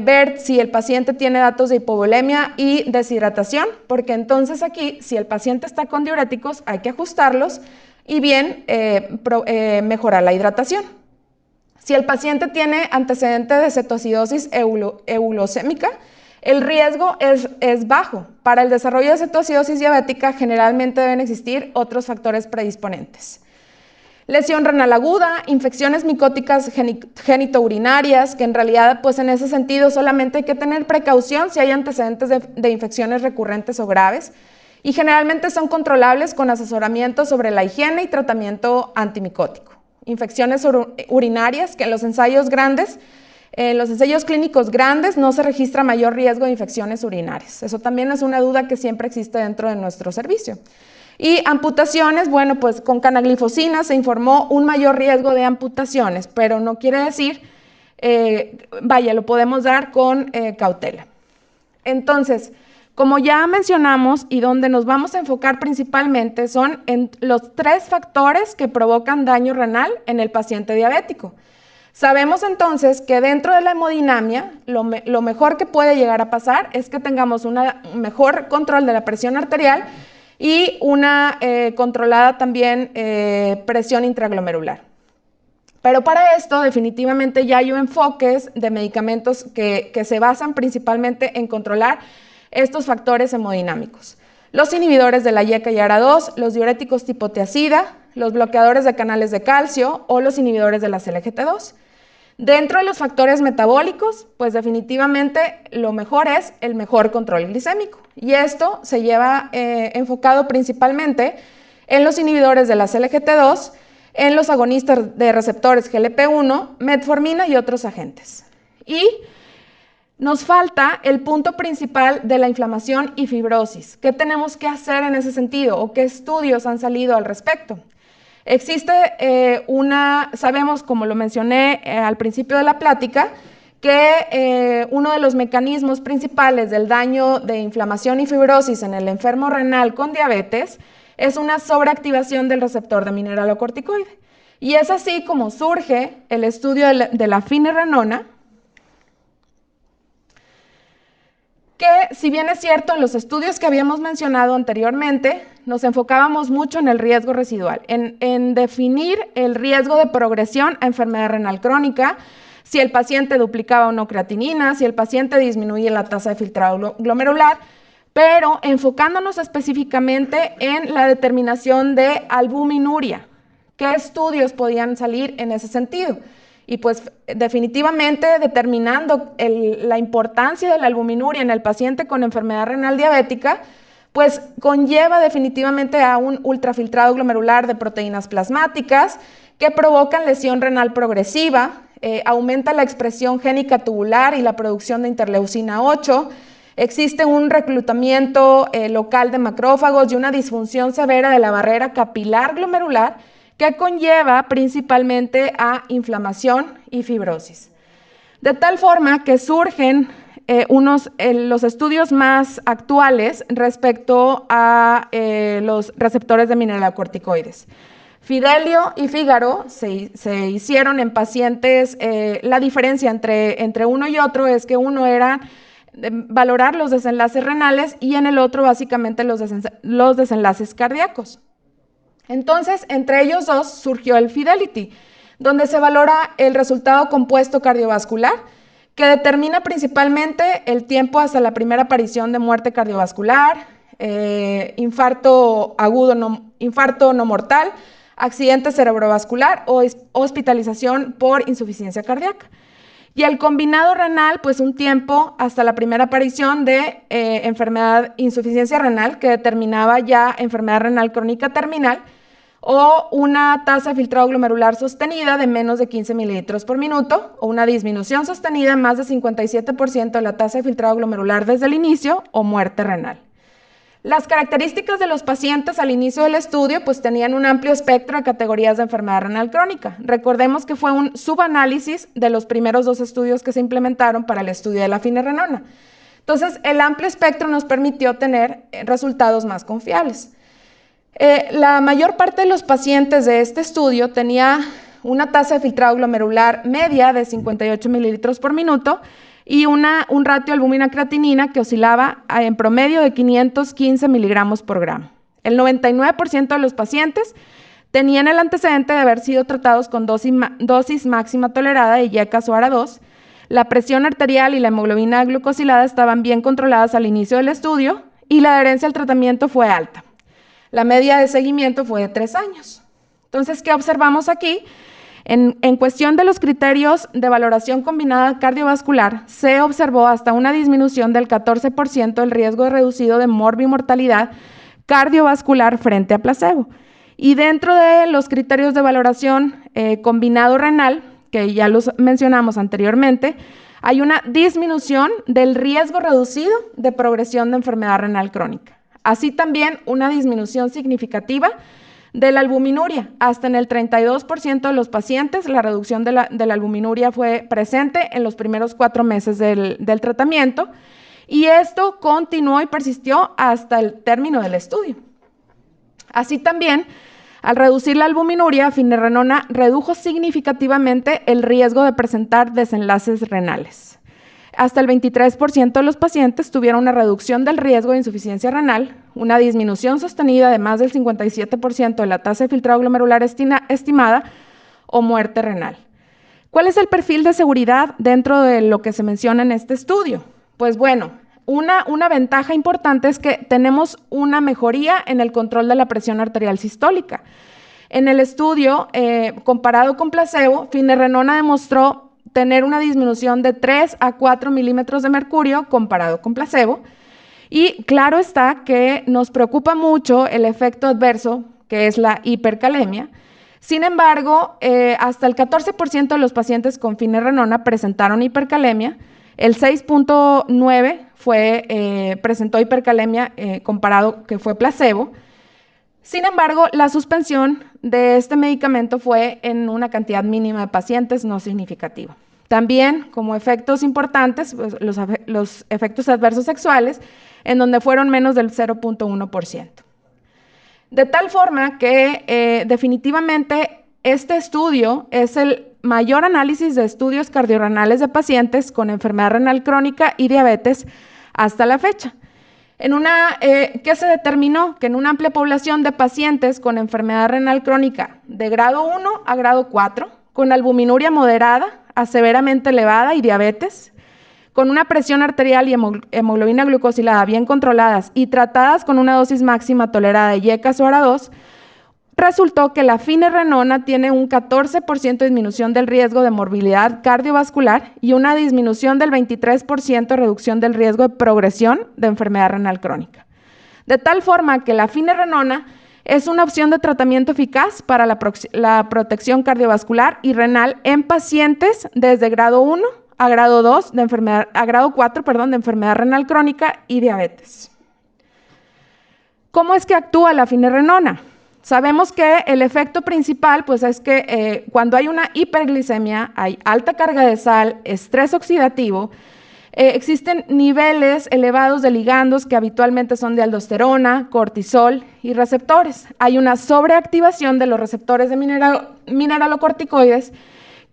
ver si el paciente tiene datos de hipovolemia y deshidratación, porque entonces aquí, si el paciente está con diuréticos, hay que ajustarlos y bien mejorar la hidratación. Si el paciente tiene antecedente de cetoacidosis eulocémica, el riesgo es bajo. Para el desarrollo de cetoacidosis diabética generalmente deben existir otros factores predisponentes. Lesión renal aguda, infecciones micóticas genitourinarias, que en realidad pues en ese sentido solamente hay que tener precaución si hay antecedentes de infecciones recurrentes o graves y generalmente son controlables con asesoramiento sobre la higiene y tratamiento antimicótico. Infecciones urinarias, que en los ensayos clínicos grandes no se registra mayor riesgo de infecciones urinarias. Eso también es una duda que siempre existe dentro de nuestro servicio. Y amputaciones, bueno, pues con canaglifosina se informó un mayor riesgo de amputaciones, pero no quiere decir, lo podemos dar con cautela. Entonces, como ya mencionamos y donde nos vamos a enfocar principalmente son en los 3 factores que provocan daño renal en el paciente diabético. Sabemos entonces que dentro de la hemodinamia, lo mejor que puede llegar a pasar es que tengamos un mejor control de la presión arterial y una controlada también presión intraglomerular. Pero para esto definitivamente ya hay enfoques de medicamentos que se basan principalmente en controlar estos factores hemodinámicos. Los inhibidores de la YECA y ARA2, los diuréticos tipo tiazida, los bloqueadores de canales de calcio o los inhibidores de la SGLT2. Dentro de los factores metabólicos, pues definitivamente lo mejor es el mejor control glicémico. Y esto se lleva enfocado principalmente en los inhibidores de la SGLT2, en los agonistas de receptores GLP-1, metformina y otros agentes. Y nos falta el punto principal de la inflamación y fibrosis. ¿Qué tenemos que hacer en ese sentido o qué estudios han salido al respecto? Existe sabemos, como lo mencioné al principio de la plática, que uno de los mecanismos principales del daño de inflamación y fibrosis en el enfermo renal con diabetes es una sobreactivación del receptor de mineralocorticoide. Y es así como surge el estudio de la finerenona, que si bien es cierto, en los estudios que habíamos mencionado anteriormente, nos enfocábamos mucho en el riesgo residual, en definir el riesgo de progresión a enfermedad renal crónica, si el paciente duplicaba o no creatinina, si el paciente disminuía la tasa de filtrado glomerular, pero enfocándonos específicamente en la determinación de albuminuria. ¿Qué estudios podían salir en ese sentido? Y pues definitivamente determinando la importancia de la albuminuria en el paciente con enfermedad renal diabética, pues conlleva definitivamente a un ultrafiltrado glomerular de proteínas plasmáticas que provocan lesión renal progresiva, aumenta la expresión génica tubular y la producción de interleucina 8, existe un reclutamiento local de macrófagos y una disfunción severa de la barrera capilar glomerular que conlleva principalmente a inflamación y fibrosis. De tal forma que surgen los estudios más actuales respecto a los receptores de mineralocorticoides. Fidelio y Fígaro se hicieron en pacientes, la diferencia entre uno y otro es que uno era valorar los desenlaces renales y en el otro básicamente los desenlaces cardíacos. Entonces, entre ellos dos surgió el Fidelity, donde se valora el resultado compuesto cardiovascular, que determina principalmente el tiempo hasta la primera aparición de muerte cardiovascular, infarto agudo, infarto no mortal, accidente cerebrovascular o hospitalización por insuficiencia cardíaca. Y el combinado renal, pues un tiempo hasta la primera aparición de insuficiencia renal, que determinaba ya enfermedad renal crónica terminal, o una tasa de filtrado glomerular sostenida de menos de 15 mililitros por minuto, o una disminución sostenida en más de 57% de la tasa de filtrado glomerular desde el inicio, o muerte renal. Las características de los pacientes al inicio del estudio pues tenían un amplio espectro de categorías de enfermedad renal crónica. Recordemos que fue un subanálisis de los primeros 2 estudios que se implementaron para el estudio de la finerenona. Entonces, el amplio espectro nos permitió tener resultados más confiables. La mayor parte de los pacientes de este estudio tenía una tasa de filtrado glomerular media de 58 mililitros por minuto y un ratio albúmina-creatinina que oscilaba en promedio de 515 miligramos por gramo. El 99% de los pacientes tenían el antecedente de haber sido tratados con dosis máxima tolerada de IECAS o ARA2. La presión arterial y la hemoglobina glucosilada estaban bien controladas al inicio del estudio y la adherencia al tratamiento fue alta. La media de seguimiento fue de 3 años. Entonces, ¿qué observamos aquí? En cuestión de los criterios de valoración combinada cardiovascular, se observó hasta una disminución del 14% del riesgo reducido de morbimortalidad cardiovascular frente a placebo. Y dentro de los criterios de valoración combinado renal, que ya los mencionamos anteriormente, hay una disminución del riesgo reducido de progresión de enfermedad renal crónica. Así también una disminución significativa de la albuminuria. Hasta en el 32% de los pacientes la reducción de la albuminuria fue presente en los primeros 4 meses del tratamiento y esto continuó y persistió hasta el término del estudio. Así también, al reducir la albuminuria, finerenona redujo significativamente el riesgo de presentar desenlaces renales. Hasta el 23% de los pacientes tuvieron una reducción del riesgo de insuficiencia renal, una disminución sostenida de más del 57% de la tasa de filtrado glomerular estimada o muerte renal. ¿Cuál es el perfil de seguridad dentro de lo que se menciona en este estudio? Pues bueno, una ventaja importante es que tenemos una mejoría en el control de la presión arterial sistólica. En el estudio, comparado con placebo, finerenona demostró tener una disminución de 3 a 4 milímetros de mercurio comparado con placebo. Y claro está que nos preocupa mucho el efecto adverso, que es la hipercalemia. Sin embargo, hasta el 14% de los pacientes con finerenona presentaron hipercalemia. El 6.9% presentó hipercalemia comparado que fue placebo. Sin embargo, la suspensión de este medicamento fue en una cantidad mínima de pacientes, no significativa. También, como efectos importantes, pues, los efectos adversos sexuales, en donde fueron menos del 0.1%. De tal forma que definitivamente este estudio es el mayor análisis de estudios cardiorrenales de pacientes con enfermedad renal crónica y diabetes hasta la fecha. ¿Qué se determinó? Que en una amplia población de pacientes con enfermedad renal crónica de grado 1 a grado 4, con albuminuria moderada a severamente elevada y diabetes, con una presión arterial y hemoglobina glucosilada bien controladas y tratadas con una dosis máxima tolerada de IECAS o ARA2, resultó que la finerenona tiene un 14% de disminución del riesgo de morbilidad cardiovascular y una disminución del 23% de reducción del riesgo de progresión de enfermedad renal crónica. De tal forma que la finerenona es una opción de tratamiento eficaz para la protección cardiovascular y renal en pacientes desde grado 1 a grado 2 de enfermedad, a grado 4, de enfermedad renal crónica y diabetes. ¿Cómo es que actúa la finerenona? Sabemos que el efecto principal pues, es que cuando hay una hiperglicemia, hay alta carga de sal, estrés oxidativo, existen niveles elevados de ligandos que habitualmente son de aldosterona, cortisol y receptores. Hay una sobreactivación de los receptores de mineralocorticoides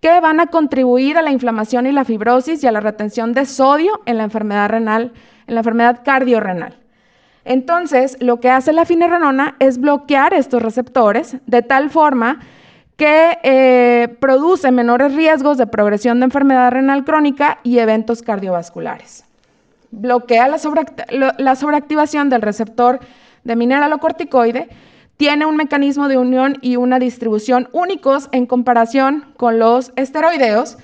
que van a contribuir a la inflamación y la fibrosis y a la retención de sodio en la enfermedad renal, en la enfermedad cardiorrenal. Entonces, lo que hace la finerenona es bloquear estos receptores de tal forma que produce menores riesgos de progresión de enfermedad renal crónica y eventos cardiovasculares. Bloquea la sobreactivación del receptor de mineralocorticoide, tiene un mecanismo de unión y una distribución únicos en comparación con los esteroideos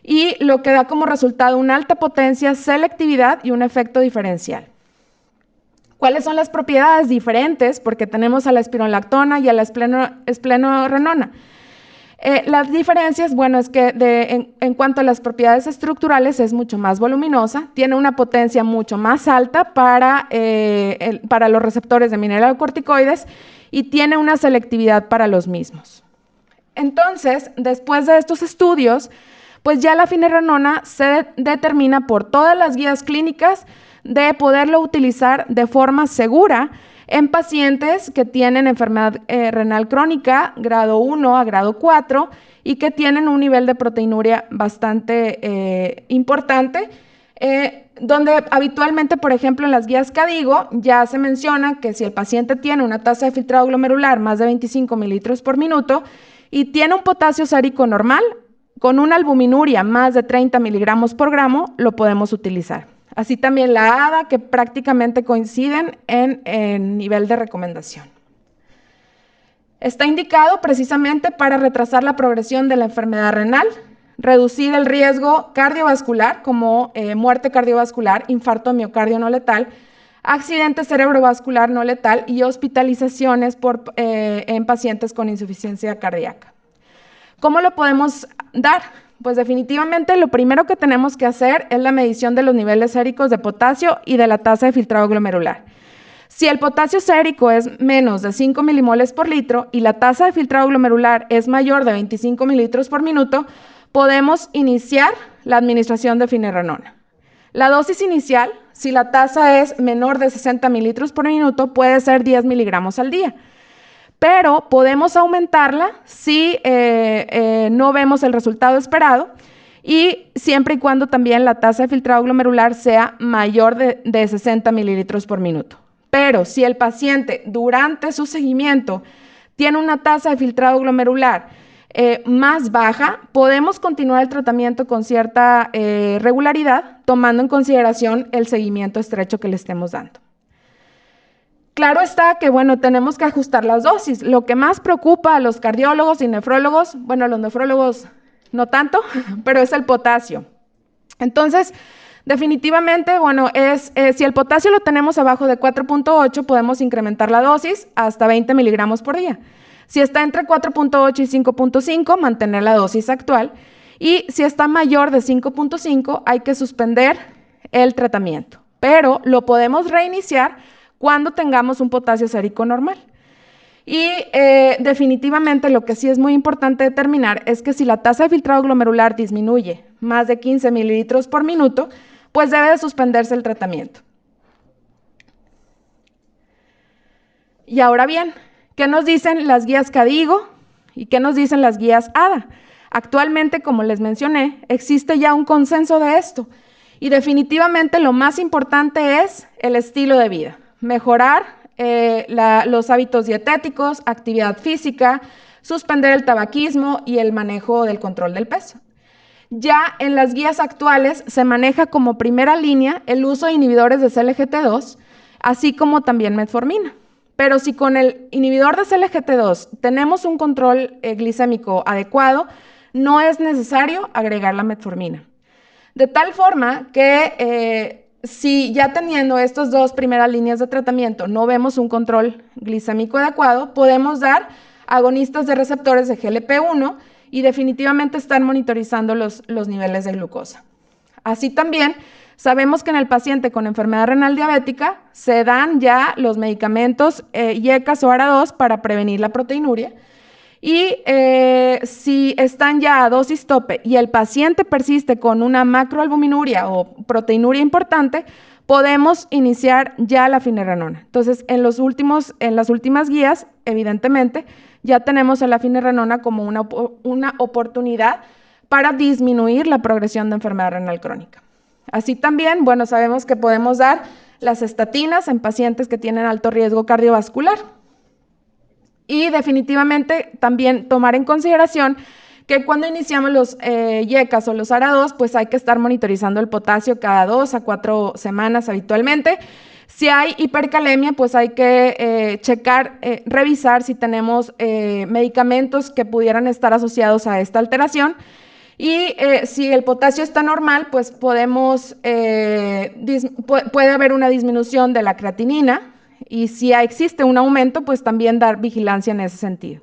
y lo que da como resultado una alta potencia, selectividad y un efecto diferencial. ¿Cuáles son las propiedades diferentes? Porque tenemos a la espironolactona y a la esplenorenona. Las diferencias, bueno, es que en cuanto a las propiedades estructurales es mucho más voluminosa, tiene una potencia mucho más alta para los receptores de mineralocorticoides y tiene una selectividad para los mismos. Entonces, después de estos estudios, pues ya la finerenona se determina por todas las guías clínicas de poderlo utilizar de forma segura en pacientes que tienen enfermedad renal crónica, grado 1 a grado 4, y que tienen un nivel de proteinuria bastante importante, donde habitualmente, por ejemplo, en las guías KDIGO ya se menciona que si el paciente tiene una tasa de filtrado glomerular más de 25 mililitros por minuto y tiene un potasio sérico normal, con una albuminuria más de 30 miligramos por gramo, lo podemos utilizar. Así también la ADA, que prácticamente coinciden en nivel de recomendación. Está indicado precisamente para retrasar la progresión de la enfermedad renal, reducir el riesgo cardiovascular como muerte cardiovascular, infarto de miocardio no letal, accidente cerebrovascular no letal y hospitalizaciones en pacientes con insuficiencia cardíaca. ¿Cómo lo podemos dar? Pues definitivamente lo primero que tenemos que hacer es la medición de los niveles séricos de potasio y de la tasa de filtrado glomerular. Si el potasio sérico es menos de 5 milimoles por litro y la tasa de filtrado glomerular es mayor de 25 mililitros por minuto, podemos iniciar la administración de finerenona. La dosis inicial, si la tasa es menor de 60 mililitros por minuto, puede ser 10 miligramos al día. Pero podemos aumentarla si no vemos el resultado esperado y siempre y cuando también la tasa de filtrado glomerular sea mayor de 60 mililitros por minuto. Pero si el paciente durante su seguimiento tiene una tasa de filtrado glomerular más baja, podemos continuar el tratamiento con cierta regularidad, tomando en consideración el seguimiento estrecho que le estemos dando. Claro está que, bueno, tenemos que ajustar las dosis. Lo que más preocupa a los cardiólogos y nefrólogos, bueno, a los nefrólogos no tanto, pero es el potasio. Entonces, definitivamente, bueno, si el potasio lo tenemos abajo de 4.8, podemos incrementar la dosis hasta 20 miligramos por día. Si está entre 4.8 y 5.5, mantener la dosis actual. Y si está mayor de 5.5, hay que suspender el tratamiento. Pero lo podemos reiniciar cuando tengamos un potasio sérico normal. Y definitivamente lo que sí es muy importante determinar es que si la tasa de filtrado glomerular disminuye más de 15 mililitros por minuto, pues debe de suspenderse el tratamiento. Y ahora bien, ¿qué nos dicen las guías KDIGO y qué nos dicen las guías ADA? Actualmente, como les mencioné, existe ya un consenso de esto y definitivamente lo más importante es el estilo de vida. Mejorar los hábitos dietéticos, actividad física, suspender el tabaquismo y el manejo del control del peso. Ya en las guías actuales se maneja como primera línea el uso de inhibidores de CLGT2, así como también metformina. pero si con el inhibidor de SGLT2 tenemos un control glicémico adecuado, no es necesario agregar la metformina. De tal forma que si ya teniendo estas dos primeras líneas de tratamiento no vemos un control glicémico adecuado, podemos dar agonistas de receptores de GLP-1 y definitivamente estar monitorizando los niveles de glucosa. Así también sabemos que en el paciente con enfermedad renal diabética se dan ya los medicamentos IECAS o ARA2 para prevenir la proteinuria. Y si están ya a dosis tope y el paciente persiste con una macroalbuminuria o proteinuria importante, podemos iniciar ya la finerenona. Entonces, en las últimas guías, evidentemente, ya tenemos a la finerenona como una oportunidad para disminuir la progresión de enfermedad renal crónica. Así también, bueno, sabemos que podemos dar las estatinas en pacientes que tienen alto riesgo cardiovascular. Y definitivamente también tomar en consideración que cuando iniciamos los IECAS o los ARA2, pues hay que estar monitorizando el potasio cada 2 a 4 semanas habitualmente. Si hay hipercalemia, pues hay que checar, revisar si tenemos medicamentos que pudieran estar asociados a esta alteración. Y si el potasio está normal, pues puede haber una disminución de la creatinina. Y si existe un aumento, pues también dar vigilancia en ese sentido.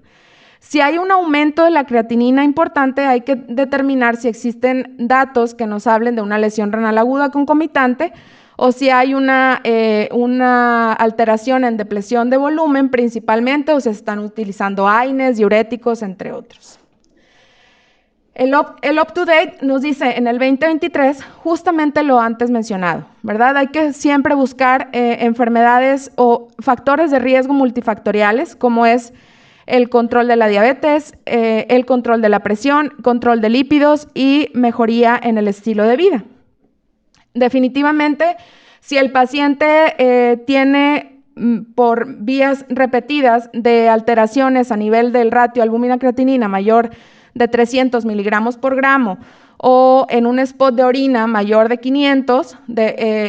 Si hay un aumento de la creatinina importante, hay que determinar si existen datos que nos hablen de una lesión renal aguda concomitante o si hay una alteración en depresión de volumen principalmente, o se están utilizando AINES, diuréticos, entre otros. El UpToDate nos dice en el 2023 justamente lo antes mencionado, ¿verdad? Hay que siempre buscar enfermedades o factores de riesgo multifactoriales, como es el control de la diabetes, el control de la presión, control de lípidos y mejoría en el estilo de vida. Definitivamente, si el paciente tiene por vías repetidas de alteraciones a nivel del ratio albúmina-creatinina mayor de 300 miligramos por gramo o en un spot de orina mayor de 500,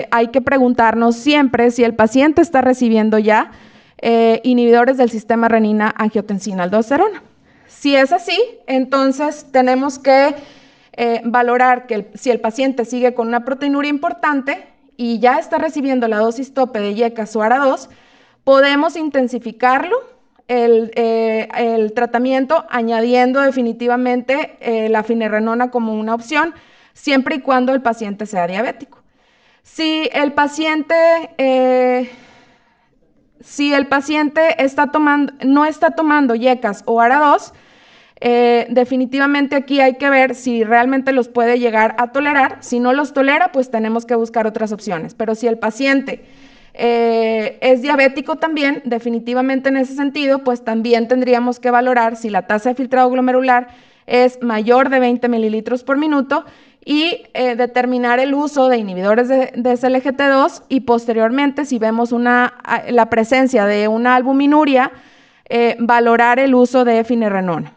hay que preguntarnos siempre si el paciente está recibiendo ya inhibidores del sistema renina-angiotensina-aldosterona. Si es así, entonces tenemos que valorar que si el paciente sigue con una proteinuria importante y ya está recibiendo la dosis tope de IECAS o ARA2, podemos intensificarlo el tratamiento añadiendo definitivamente la finerenona como una opción, siempre y cuando el paciente sea diabético. Si el paciente no está tomando IECAS o ARA2, definitivamente aquí hay que ver si realmente los puede llegar a tolerar. Si no los tolera, pues tenemos que buscar otras opciones. Pero si el paciente es diabético también, definitivamente en ese sentido, pues también tendríamos que valorar si la tasa de filtrado glomerular es mayor de 20 mililitros por minuto y determinar el uso de inhibidores de SGLT2 y posteriormente, si vemos la presencia de una albuminuria, valorar el uso de finerenona.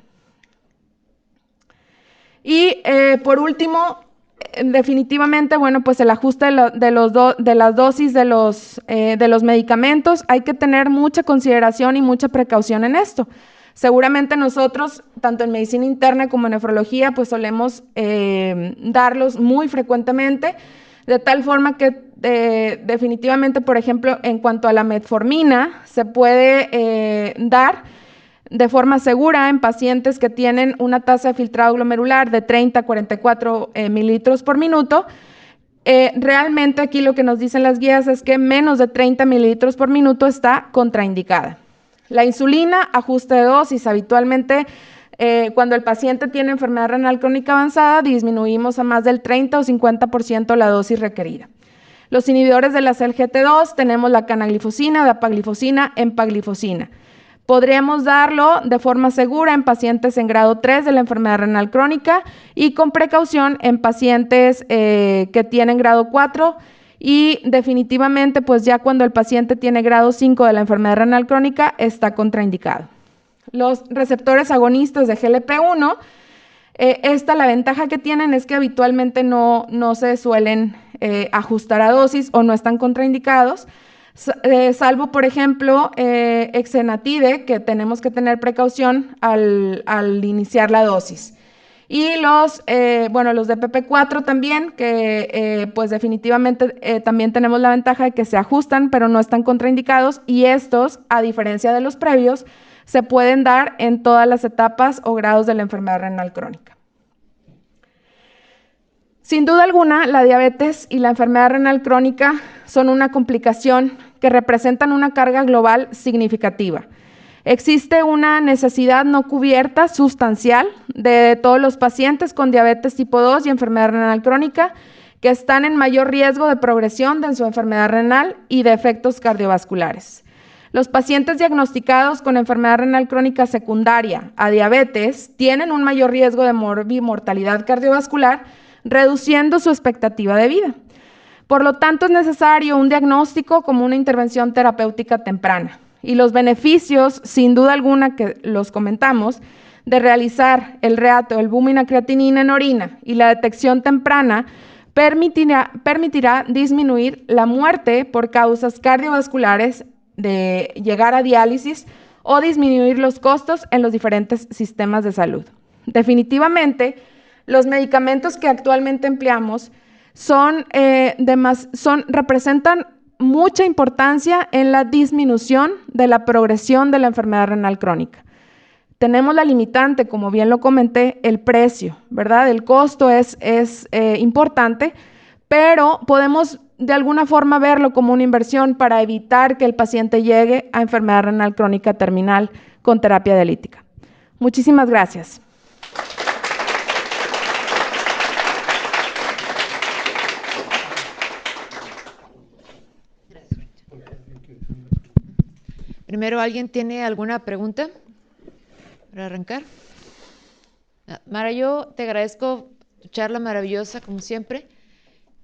Y por último, definitivamente, bueno, pues el ajuste de las dosis de los medicamentos, hay que tener mucha consideración y mucha precaución en esto. Seguramente nosotros, tanto en medicina interna como en nefrología, pues solemos darlos muy frecuentemente, de tal forma que definitivamente, por ejemplo, en cuanto a la metformina, se puede dar de forma segura en pacientes que tienen una tasa de filtrado glomerular de 30 a 44 mililitros por minuto. Realmente aquí lo que nos dicen las guías es que menos de 30 mililitros por minuto está contraindicada. La insulina, ajuste de dosis, habitualmente cuando el paciente tiene enfermedad renal crónica avanzada, disminuimos a más del 30 o 50% la dosis requerida. Los inhibidores de la SGLT2, tenemos la canaglifosina, dapaglifosina, empaglifosina. Podríamos darlo de forma segura en pacientes en grado 3 de la enfermedad renal crónica y con precaución en pacientes que tienen grado 4 y definitivamente pues ya cuando el paciente tiene grado 5 de la enfermedad renal crónica está contraindicado. Los receptores agonistas de GLP-1, la ventaja que tienen es que habitualmente no se suelen ajustar a dosis o no están contraindicados. salvo, por ejemplo, exenatide, que tenemos que tener precaución al iniciar la dosis. Y los de PP4 también, que pues definitivamente también tenemos la ventaja de que se ajustan, pero no están contraindicados, y estos, a diferencia de los previos, se pueden dar en todas las etapas o grados de la enfermedad renal crónica. Sin duda alguna, la diabetes y la enfermedad renal crónica son una complicación que representan una carga global significativa. Existe una necesidad no cubierta sustancial de todos los pacientes con diabetes tipo 2 y enfermedad renal crónica que están en mayor riesgo de progresión de su enfermedad renal y de efectos cardiovasculares. Los pacientes diagnosticados con enfermedad renal crónica secundaria a diabetes tienen un mayor riesgo de mortalidad cardiovascular, reduciendo su expectativa de vida. Por lo tanto, es necesario un diagnóstico como una intervención terapéutica temprana. Y los beneficios, sin duda alguna, que los comentamos, de realizar el reato, el bumina-creatinina en orina y la detección temprana permitirá disminuir la muerte por causas cardiovasculares, de llegar a diálisis o disminuir los costos en los diferentes sistemas de salud. Definitivamente, los medicamentos que actualmente empleamos representan mucha importancia en la disminución de la progresión de la enfermedad renal crónica. Tenemos la limitante, como bien lo comenté, el precio, ¿verdad? El costo es importante, pero podemos de alguna forma verlo como una inversión para evitar que el paciente llegue a enfermedad renal crónica terminal con terapia dialítica. Muchísimas gracias. Primero, ¿alguien tiene alguna pregunta para arrancar? Mara, yo te agradezco tu charla maravillosa, como siempre.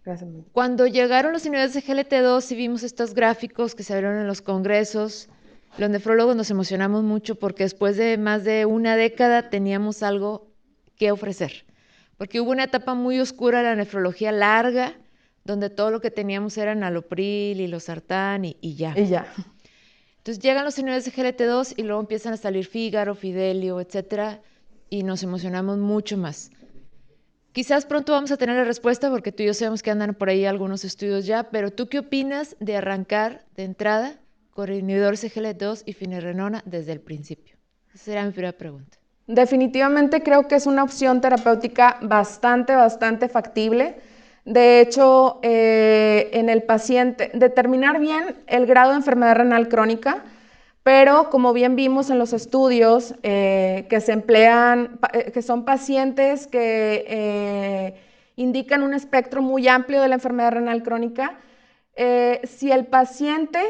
Gracias. Cuando llegaron los inhibidores de GLT2 y vimos estos gráficos que se abrieron en los congresos, los nefrólogos nos emocionamos mucho porque después de más de una década teníamos algo que ofrecer. Porque hubo una etapa muy oscura de la nefrología larga, donde todo lo que teníamos era nalopril y losartán y ya. Entonces llegan los inhibidores de GLT2 y luego empiezan a salir Fígaro, Fidelio, etcétera, y nos emocionamos mucho más. Quizás pronto vamos a tener la respuesta porque tú y yo sabemos que andan por ahí algunos estudios ya, pero ¿tú qué opinas de arrancar de entrada con inhibidores de GLT2 y finerenona desde el principio? Esa será mi primera pregunta. Definitivamente creo que es una opción terapéutica bastante factible. De hecho, en el paciente, determinar bien el grado de enfermedad renal crónica, pero como bien vimos en los estudios que se emplean, que son pacientes que indican un espectro muy amplio de la enfermedad renal crónica, si el paciente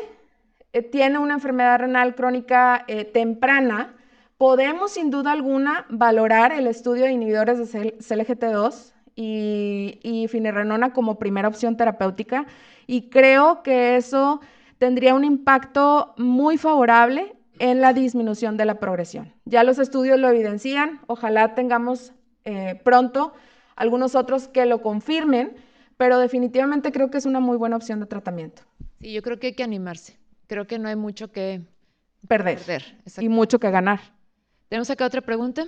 tiene una enfermedad renal crónica temprana, podemos sin duda alguna valorar el estudio de inhibidores de CLGT2 y finerenona como primera opción terapéutica, y creo que eso tendría un impacto muy favorable en la disminución de la progresión. Ya los estudios lo evidencian, ojalá tengamos pronto algunos otros que lo confirmen, pero definitivamente creo que es una muy buena opción de tratamiento. Sí, yo creo que hay que animarse. Creo que no hay mucho que perder y mucho que ganar. ¿Tenemos acá otra pregunta?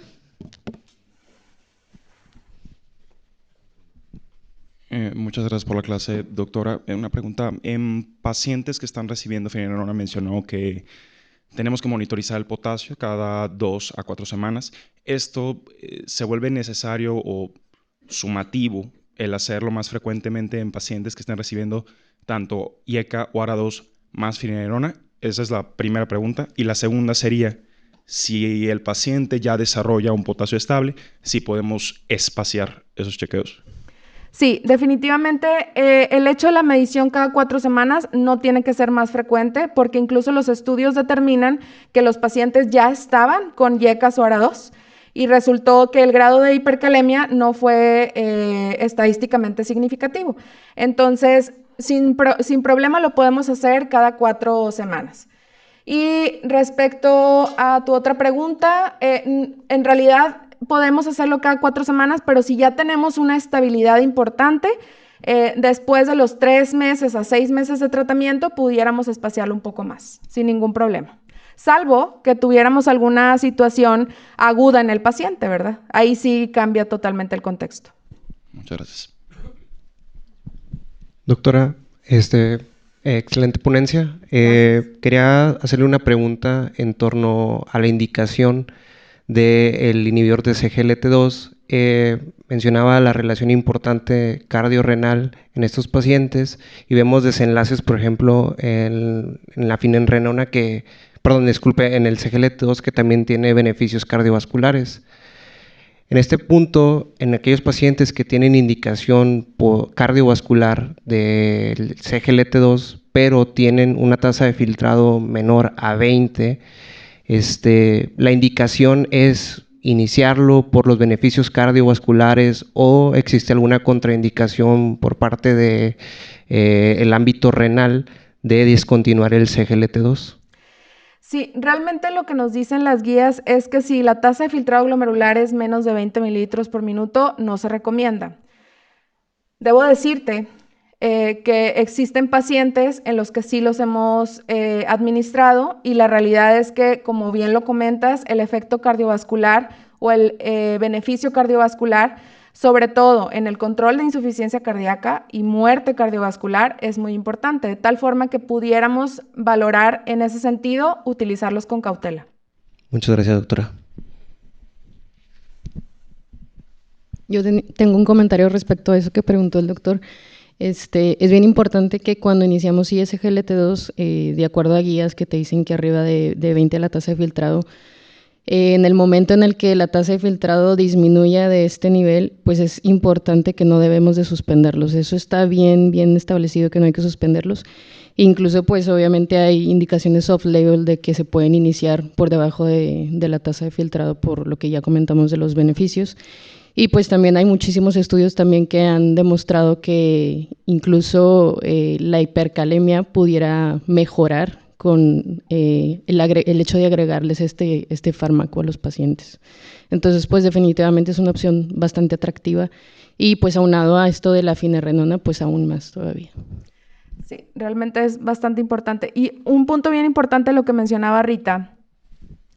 Muchas gracias por la clase, doctora. Una pregunta. En pacientes que están recibiendo finerenona mencionó que tenemos que monitorizar el potasio cada 2 a 4 semanas. ¿Esto se vuelve necesario o sumativo el hacerlo más frecuentemente en pacientes que estén recibiendo tanto IECA o ARA2 más finerenona? Esa es la primera pregunta. Y la segunda sería, si el paciente ya desarrolla un potasio estable, si podemos espaciar esos chequeos. Sí, definitivamente el hecho de la medición cada 4 semanas no tiene que ser más frecuente, porque incluso los estudios determinan que los pacientes ya estaban con IECAS o ARA2 y resultó que el grado de hipercalemia no fue estadísticamente significativo. Entonces, sin problema lo podemos hacer cada 4 semanas. Y respecto a tu otra pregunta, en realidad podemos hacerlo cada 4 semanas, pero si ya tenemos una estabilidad importante, después de los 3 meses a 6 meses de tratamiento pudiéramos espaciarlo un poco más, sin ningún problema. Salvo que tuviéramos alguna situación aguda en el paciente, ¿verdad? Ahí sí cambia totalmente el contexto. Muchas gracias. Doctora, excelente ponencia. Quería hacerle una pregunta en torno a la indicación del inhibidor de CGLT2. Mencionaba la relación importante cardiorrenal en estos pacientes y vemos desenlaces, por ejemplo, en la finerenona en el CGLT2 que también tiene beneficios cardiovasculares. En este punto, en aquellos pacientes que tienen indicación cardiovascular del CGLT2, pero tienen una tasa de filtrado menor a 20, la indicación es iniciarlo por los beneficios cardiovasculares o existe alguna contraindicación por parte de el ámbito renal de discontinuar el CGLT2. Sí, realmente lo que nos dicen las guías es que si la tasa de filtrado glomerular es menos de 20 mililitros por minuto, no se recomienda. Debo decirte que existen pacientes en los que sí los hemos administrado y la realidad es que, como bien lo comentas, el efecto cardiovascular o el beneficio cardiovascular, sobre todo en el control de insuficiencia cardíaca y muerte cardiovascular, es muy importante, de tal forma que pudiéramos valorar en ese sentido utilizarlos con cautela. Muchas gracias, doctora. Yo tengo un comentario respecto a eso que preguntó el doctor. Es bien importante que cuando iniciamos ISGLT2, de acuerdo a guías que te dicen que arriba de 20 la tasa de filtrado, en el momento en el que la tasa de filtrado disminuya de este nivel, pues es importante que no debemos de suspenderlos. Eso está bien establecido, que no hay que suspenderlos. Incluso, pues obviamente hay indicaciones off-label de que se pueden iniciar por debajo de la tasa de filtrado, por lo que ya comentamos de los beneficios. Y pues también hay muchísimos estudios también que han demostrado que incluso la hipercalemia pudiera mejorar con el hecho de agregarles este fármaco a los pacientes. Entonces, pues definitivamente es una opción bastante atractiva y pues aunado a esto de la finerenona, pues aún más todavía. Sí, realmente es bastante importante. Y un punto bien importante, lo que mencionaba Rita,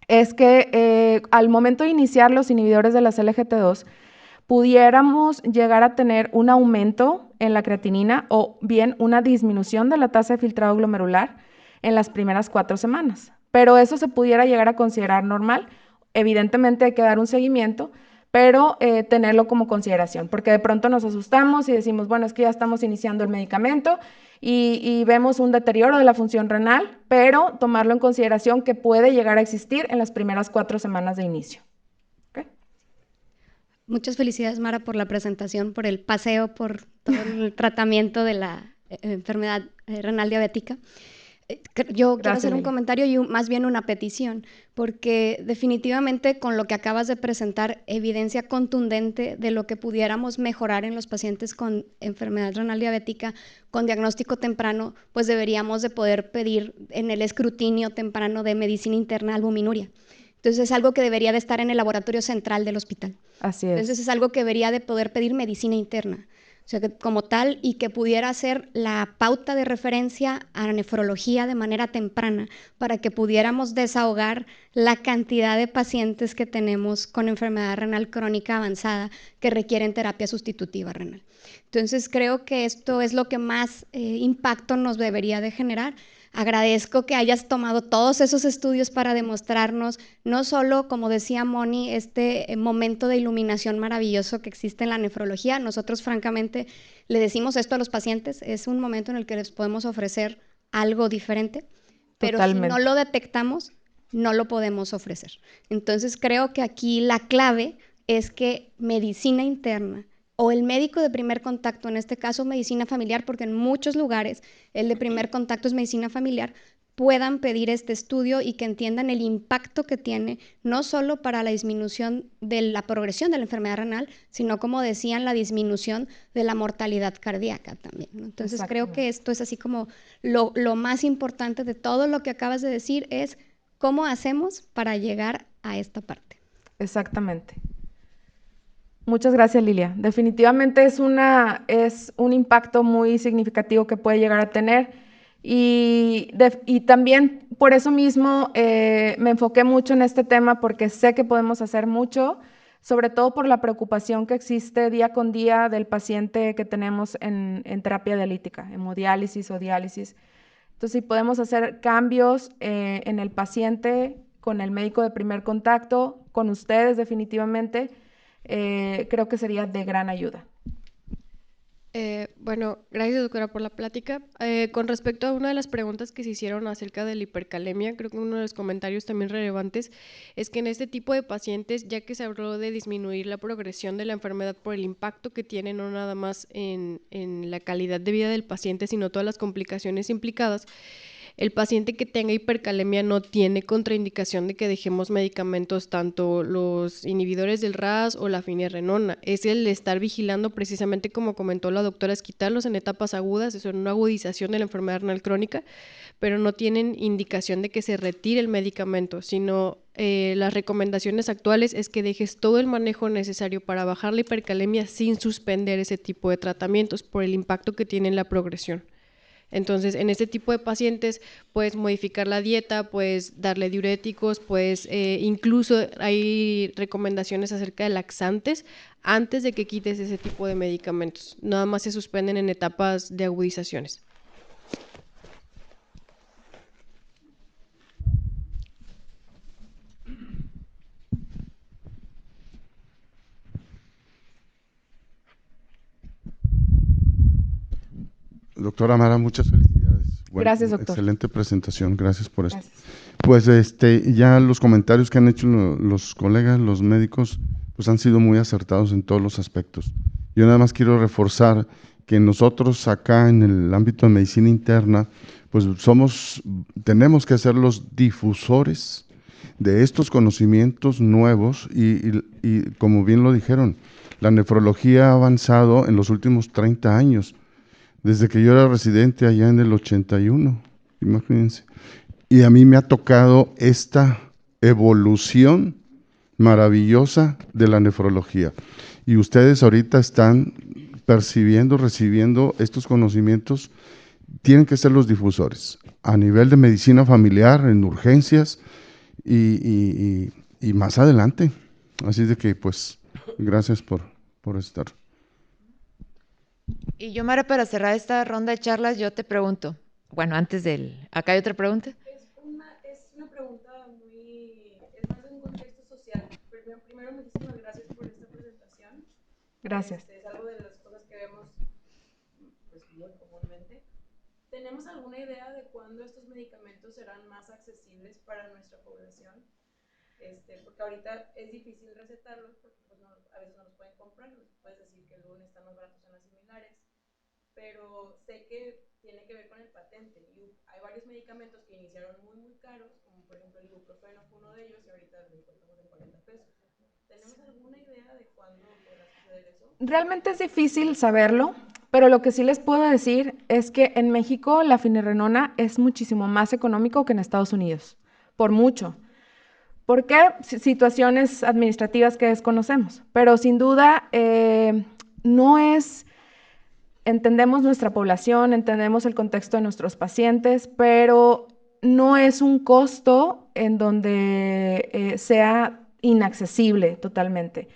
es que al momento de iniciar los inhibidores de la SGLT2, pudiéramos llegar a tener un aumento en la creatinina o bien una disminución de la tasa de filtrado glomerular en las primeras 4 semanas. Pero eso se pudiera llegar a considerar normal. Evidentemente hay que dar un seguimiento, pero tenerlo como consideración, porque de pronto nos asustamos y decimos, bueno, es que ya estamos iniciando el medicamento y vemos un deterioro de la función renal, pero tomarlo en consideración que puede llegar a existir en las primeras 4 semanas de inicio. ¿Okay? Muchas felicidades, Mara, por la presentación, por el paseo, por todo el tratamiento de la enfermedad renal diabética. Yo quiero hacer un comentario y más bien una petición, porque definitivamente con lo que acabas de presentar, evidencia contundente de lo que pudiéramos mejorar en los pacientes con enfermedad renal diabética, con diagnóstico temprano, pues deberíamos de poder pedir en el escrutinio temprano de medicina interna albuminuria. Entonces es algo que debería de estar en el laboratorio central del hospital. Así es. Entonces es algo que debería de poder pedir medicina interna. O sea, que como tal, y que pudiera ser la pauta de referencia a la nefrología de manera temprana para que pudiéramos desahogar la cantidad de pacientes que tenemos con enfermedad renal crónica avanzada que requieren terapia sustitutiva renal. Entonces creo que esto es lo que más impacto nos debería de generar. Agradezco que hayas tomado todos esos estudios para demostrarnos, no solo, como decía Moni, este momento de iluminación maravilloso que existe en la nefrología. Nosotros, francamente, le decimos esto a los pacientes, es un momento en el que les podemos ofrecer algo diferente, pero Totalmente. Si no lo detectamos, no lo podemos ofrecer. Entonces, creo que aquí la clave es que medicina interna, o el médico de primer contacto, en este caso medicina familiar, porque en muchos lugares el de primer contacto es medicina familiar, puedan pedir este estudio y que entiendan el impacto que tiene, no solo para la disminución de la progresión de la enfermedad renal, sino, como decían, la disminución de la mortalidad cardíaca también, ¿no? Entonces creo que esto es así como lo más importante de todo lo que acabas de decir, es cómo hacemos para llegar a esta parte. Exactamente. Muchas gracias, Lilia. Definitivamente es un impacto muy significativo que puede llegar a tener y también por eso mismo me enfoqué mucho en este tema porque sé que podemos hacer mucho, sobre todo por la preocupación que existe día con día del paciente que tenemos en terapia dialítica, hemodiálisis o diálisis. Entonces, si podemos hacer cambios en el paciente con el médico de primer contacto, con ustedes definitivamente, creo que sería de gran ayuda. Bueno, gracias doctora por la plática. Con respecto a una de las preguntas que se hicieron acerca de la hipercalemia, creo que uno de los comentarios también relevantes es que en este tipo de pacientes, ya que se habló de disminuir la progresión de la enfermedad por el impacto que tiene no nada más en la calidad de vida del paciente, sino todas las complicaciones implicadas, el paciente que tenga hipercalemia no tiene contraindicación de que dejemos medicamentos, tanto los inhibidores del RAS o la finirenona. Es el estar vigilando, precisamente como comentó la doctora, es quitarlos en etapas agudas, eso es una agudización de la enfermedad renal crónica, pero no tienen indicación de que se retire el medicamento, sino las recomendaciones actuales es que dejes todo el manejo necesario para bajar la hipercalemia sin suspender ese tipo de tratamientos por el impacto que tiene en la progresión. Entonces, en este tipo de pacientes puedes modificar la dieta, puedes darle diuréticos, incluso hay recomendaciones acerca de laxantes antes de que quites ese tipo de medicamentos. Nada más se suspenden en etapas de agudizaciones. Doctora Mara, muchas felicidades. Bueno, gracias, doctor. Excelente presentación, gracias por esto. Pues ya los comentarios que han hecho los colegas, los médicos, pues han sido muy acertados en todos los aspectos. Yo nada más quiero reforzar que nosotros acá en el ámbito de medicina interna, pues tenemos que ser los difusores de estos conocimientos nuevos y como bien lo dijeron, la nefrología ha avanzado en los últimos 30 años. Desde que yo era residente allá en el 81, imagínense. Y a mí me ha tocado esta evolución maravillosa de la nefrología. Y ustedes ahorita están recibiendo estos conocimientos, tienen que ser los difusores a nivel de medicina familiar, en urgencias y más adelante. Así de que, pues, gracias por estar. Y yo, Mara, para cerrar esta ronda de charlas, yo te pregunto, bueno, ¿acá hay otra pregunta? Es una pregunta es más de un contexto social. Primero, muchísimas gracias por esta presentación. Gracias. Es algo de las cosas que vemos pues, muy comúnmente. ¿Tenemos alguna idea de cuándo estos medicamentos serán más accesibles para nuestra población? Porque ahorita es difícil recetarlos porque pues, a veces no los pueden comprar. Puedes decir que el lunes están más baratos en las similares, pero sé que tiene que ver con el patente. Y hay varios medicamentos que iniciaron muy, muy caros, como por ejemplo el ibuprofeno fue uno de ellos y ahorita lo encontramos en 40 pesos. ¿Tenemos alguna idea de cuándo podrá suceder eso? Realmente es difícil saberlo, pero lo que sí les puedo decir es que en México la finirenona es muchísimo más económico que en Estados Unidos, por mucho. ¿Por qué? Situaciones administrativas que desconocemos, pero sin duda entendemos nuestra población, entendemos el contexto de nuestros pacientes, pero no es un costo en donde sea inaccesible totalmente.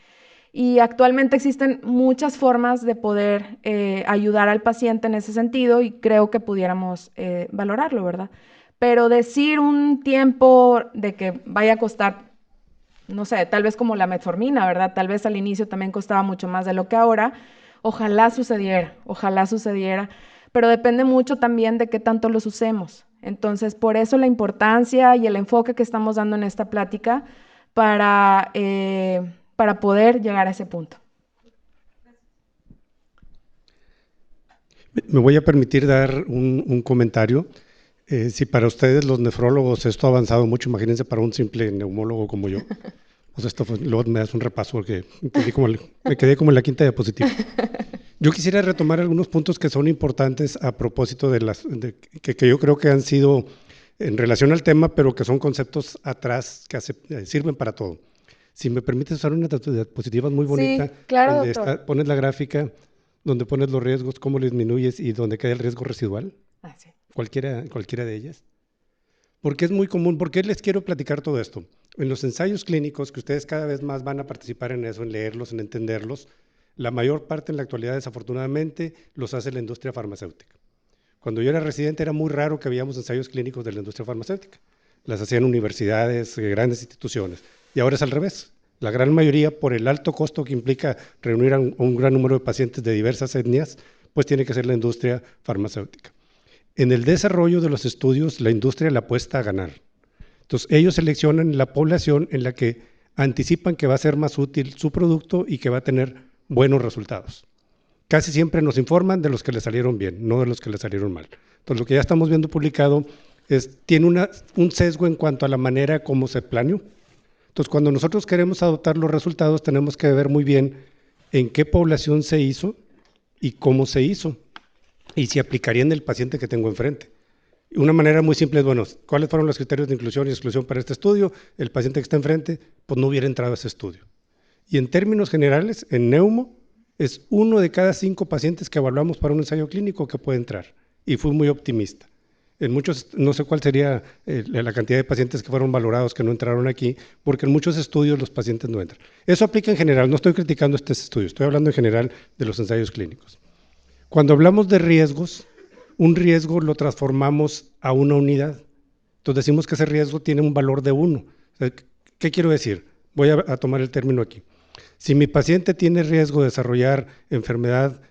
Y actualmente existen muchas formas de poder ayudar al paciente en ese sentido y creo que pudiéramos valorarlo, ¿verdad? Pero decir un tiempo de que vaya a costar, no sé, tal vez como la metformina, ¿verdad? Tal vez al inicio también costaba mucho más de lo que ahora. Ojalá sucediera, pero depende mucho también de qué tanto los usemos. Entonces, por eso la importancia y el enfoque que estamos dando en esta plática para poder llegar a ese punto. Me voy a permitir dar un comentario. Si para ustedes los nefrólogos esto ha avanzado mucho, imagínense para un simple neumólogo como yo. Pues esto luego me das un repaso porque me quedé como en la quinta diapositiva. Yo quisiera retomar algunos puntos que son importantes a propósito que yo creo que han sido en relación al tema, pero que son conceptos atrás que sirven para todo. Si me permites usar una diapositiva muy bonita, sí, claro, donde doctor. pones la gráfica, donde pones los riesgos, cómo lo disminuyes y donde queda el riesgo residual, Sí. cualquiera de ellas. Porque es muy común, ¿por qué les quiero platicar todo esto? En los ensayos clínicos, que ustedes cada vez más van a participar en eso, en leerlos, en entenderlos, la mayor parte en la actualidad, desafortunadamente, los hace la industria farmacéutica. Cuando yo era residente era muy raro que veíamos ensayos clínicos de la industria farmacéutica. Las hacían universidades, grandes instituciones. Y ahora es al revés. La gran mayoría, por el alto costo que implica reunir a un gran número de pacientes de diversas etnias, pues tiene que ser la industria farmacéutica. En el desarrollo de los estudios, la industria la apuesta a ganar. Entonces, ellos seleccionan la población en la que anticipan que va a ser más útil su producto y que va a tener buenos resultados. Casi siempre nos informan de los que le salieron bien, no de los que le salieron mal. Entonces, lo que ya estamos viendo publicado tiene un sesgo en cuanto a la manera como se planeó. Entonces, cuando nosotros queremos adoptar los resultados, tenemos que ver muy bien en qué población se hizo y cómo se hizo, y si aplicaría en el paciente que tengo enfrente. Una manera muy simple es, bueno, ¿cuáles fueron los criterios de inclusión y exclusión para este estudio? El paciente que está enfrente, pues no hubiera entrado a ese estudio. Y en términos generales, en neumo, es 1 de cada 5 pacientes que evaluamos para un ensayo clínico que puede entrar. Y fui muy optimista. En muchos, no sé cuál sería la cantidad de pacientes que fueron valorados que no entraron aquí, porque en muchos estudios los pacientes no entran. Eso aplica en general, no estoy criticando este estudio, estoy hablando en general de los ensayos clínicos. Cuando hablamos de riesgos, un riesgo lo transformamos a una unidad. Entonces decimos que ese riesgo tiene un valor de 1. ¿Qué quiero decir? Voy a tomar el término aquí. Si mi paciente tiene riesgo de desarrollar enfermedad,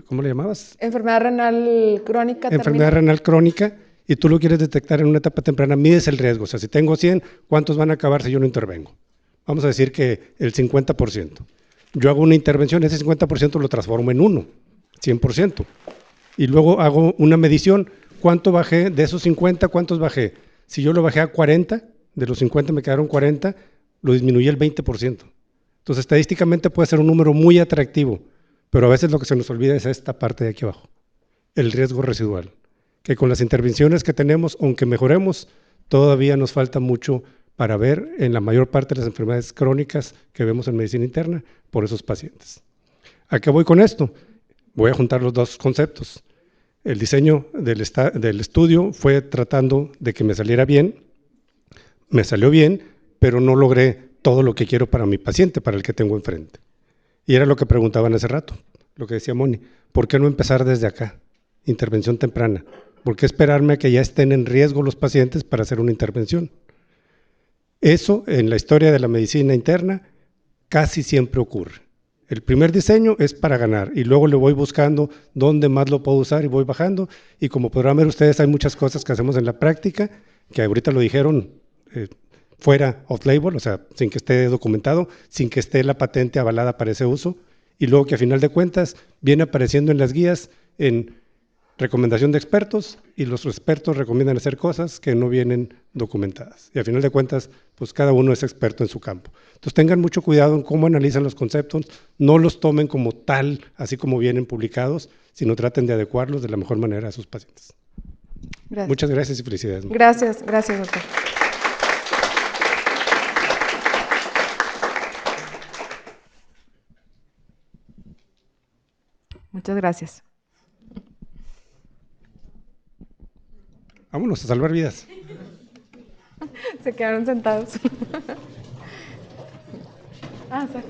¿cómo le llamabas? Enfermedad renal crónica. Enfermedad renal crónica, y tú lo quieres detectar en una etapa temprana, mides el riesgo. O sea, si tengo 100, ¿cuántos van a acabar si yo no intervengo? Vamos a decir que el 50%. Yo hago una intervención, ese 50% lo transformo en 1, 100%. Y luego hago una medición, ¿cuánto bajé de esos 50? ¿Cuántos bajé? Si yo lo bajé a 40, de los 50 me quedaron 40, lo disminuí el 20%. Entonces, estadísticamente puede ser un número muy atractivo, pero a veces lo que se nos olvida es esta parte de aquí abajo, el riesgo residual, que con las intervenciones que tenemos, aunque mejoremos, todavía nos falta mucho para ver en la mayor parte de las enfermedades crónicas que vemos en medicina interna por esos pacientes. ¿A qué voy con esto? Voy a juntar los dos conceptos. El diseño del estudio fue tratando de que me saliera bien, me salió bien, pero no logré todo lo que quiero para mi paciente, para el que tengo enfrente. Y era lo que preguntaban hace rato, lo que decía Moni, ¿por qué no empezar desde acá? Intervención temprana. ¿Por qué esperarme a que ya estén en riesgo los pacientes para hacer una intervención? Eso, en la historia de la medicina interna, casi siempre ocurre. El primer diseño es para ganar y luego le voy buscando dónde más lo puedo usar y voy bajando. Y como podrán ver ustedes, hay muchas cosas que hacemos en la práctica, que ahorita lo dijeron fuera off-label, o sea, sin que esté documentado, sin que esté la patente avalada para ese uso, y luego que a final de cuentas viene apareciendo en las guías en recomendación de expertos, y los expertos recomiendan hacer cosas que no vienen documentadas. Y a final de cuentas, pues cada uno es experto en su campo. Entonces tengan mucho cuidado en cómo analizan los conceptos, no los tomen como tal, así como vienen publicados, sino traten de adecuarlos de la mejor manera a sus pacientes. Gracias. Muchas gracias y felicidades. Gracias, doctor. Muchas gracias. Vámonos a salvar vidas. Se quedaron sentados. Saca.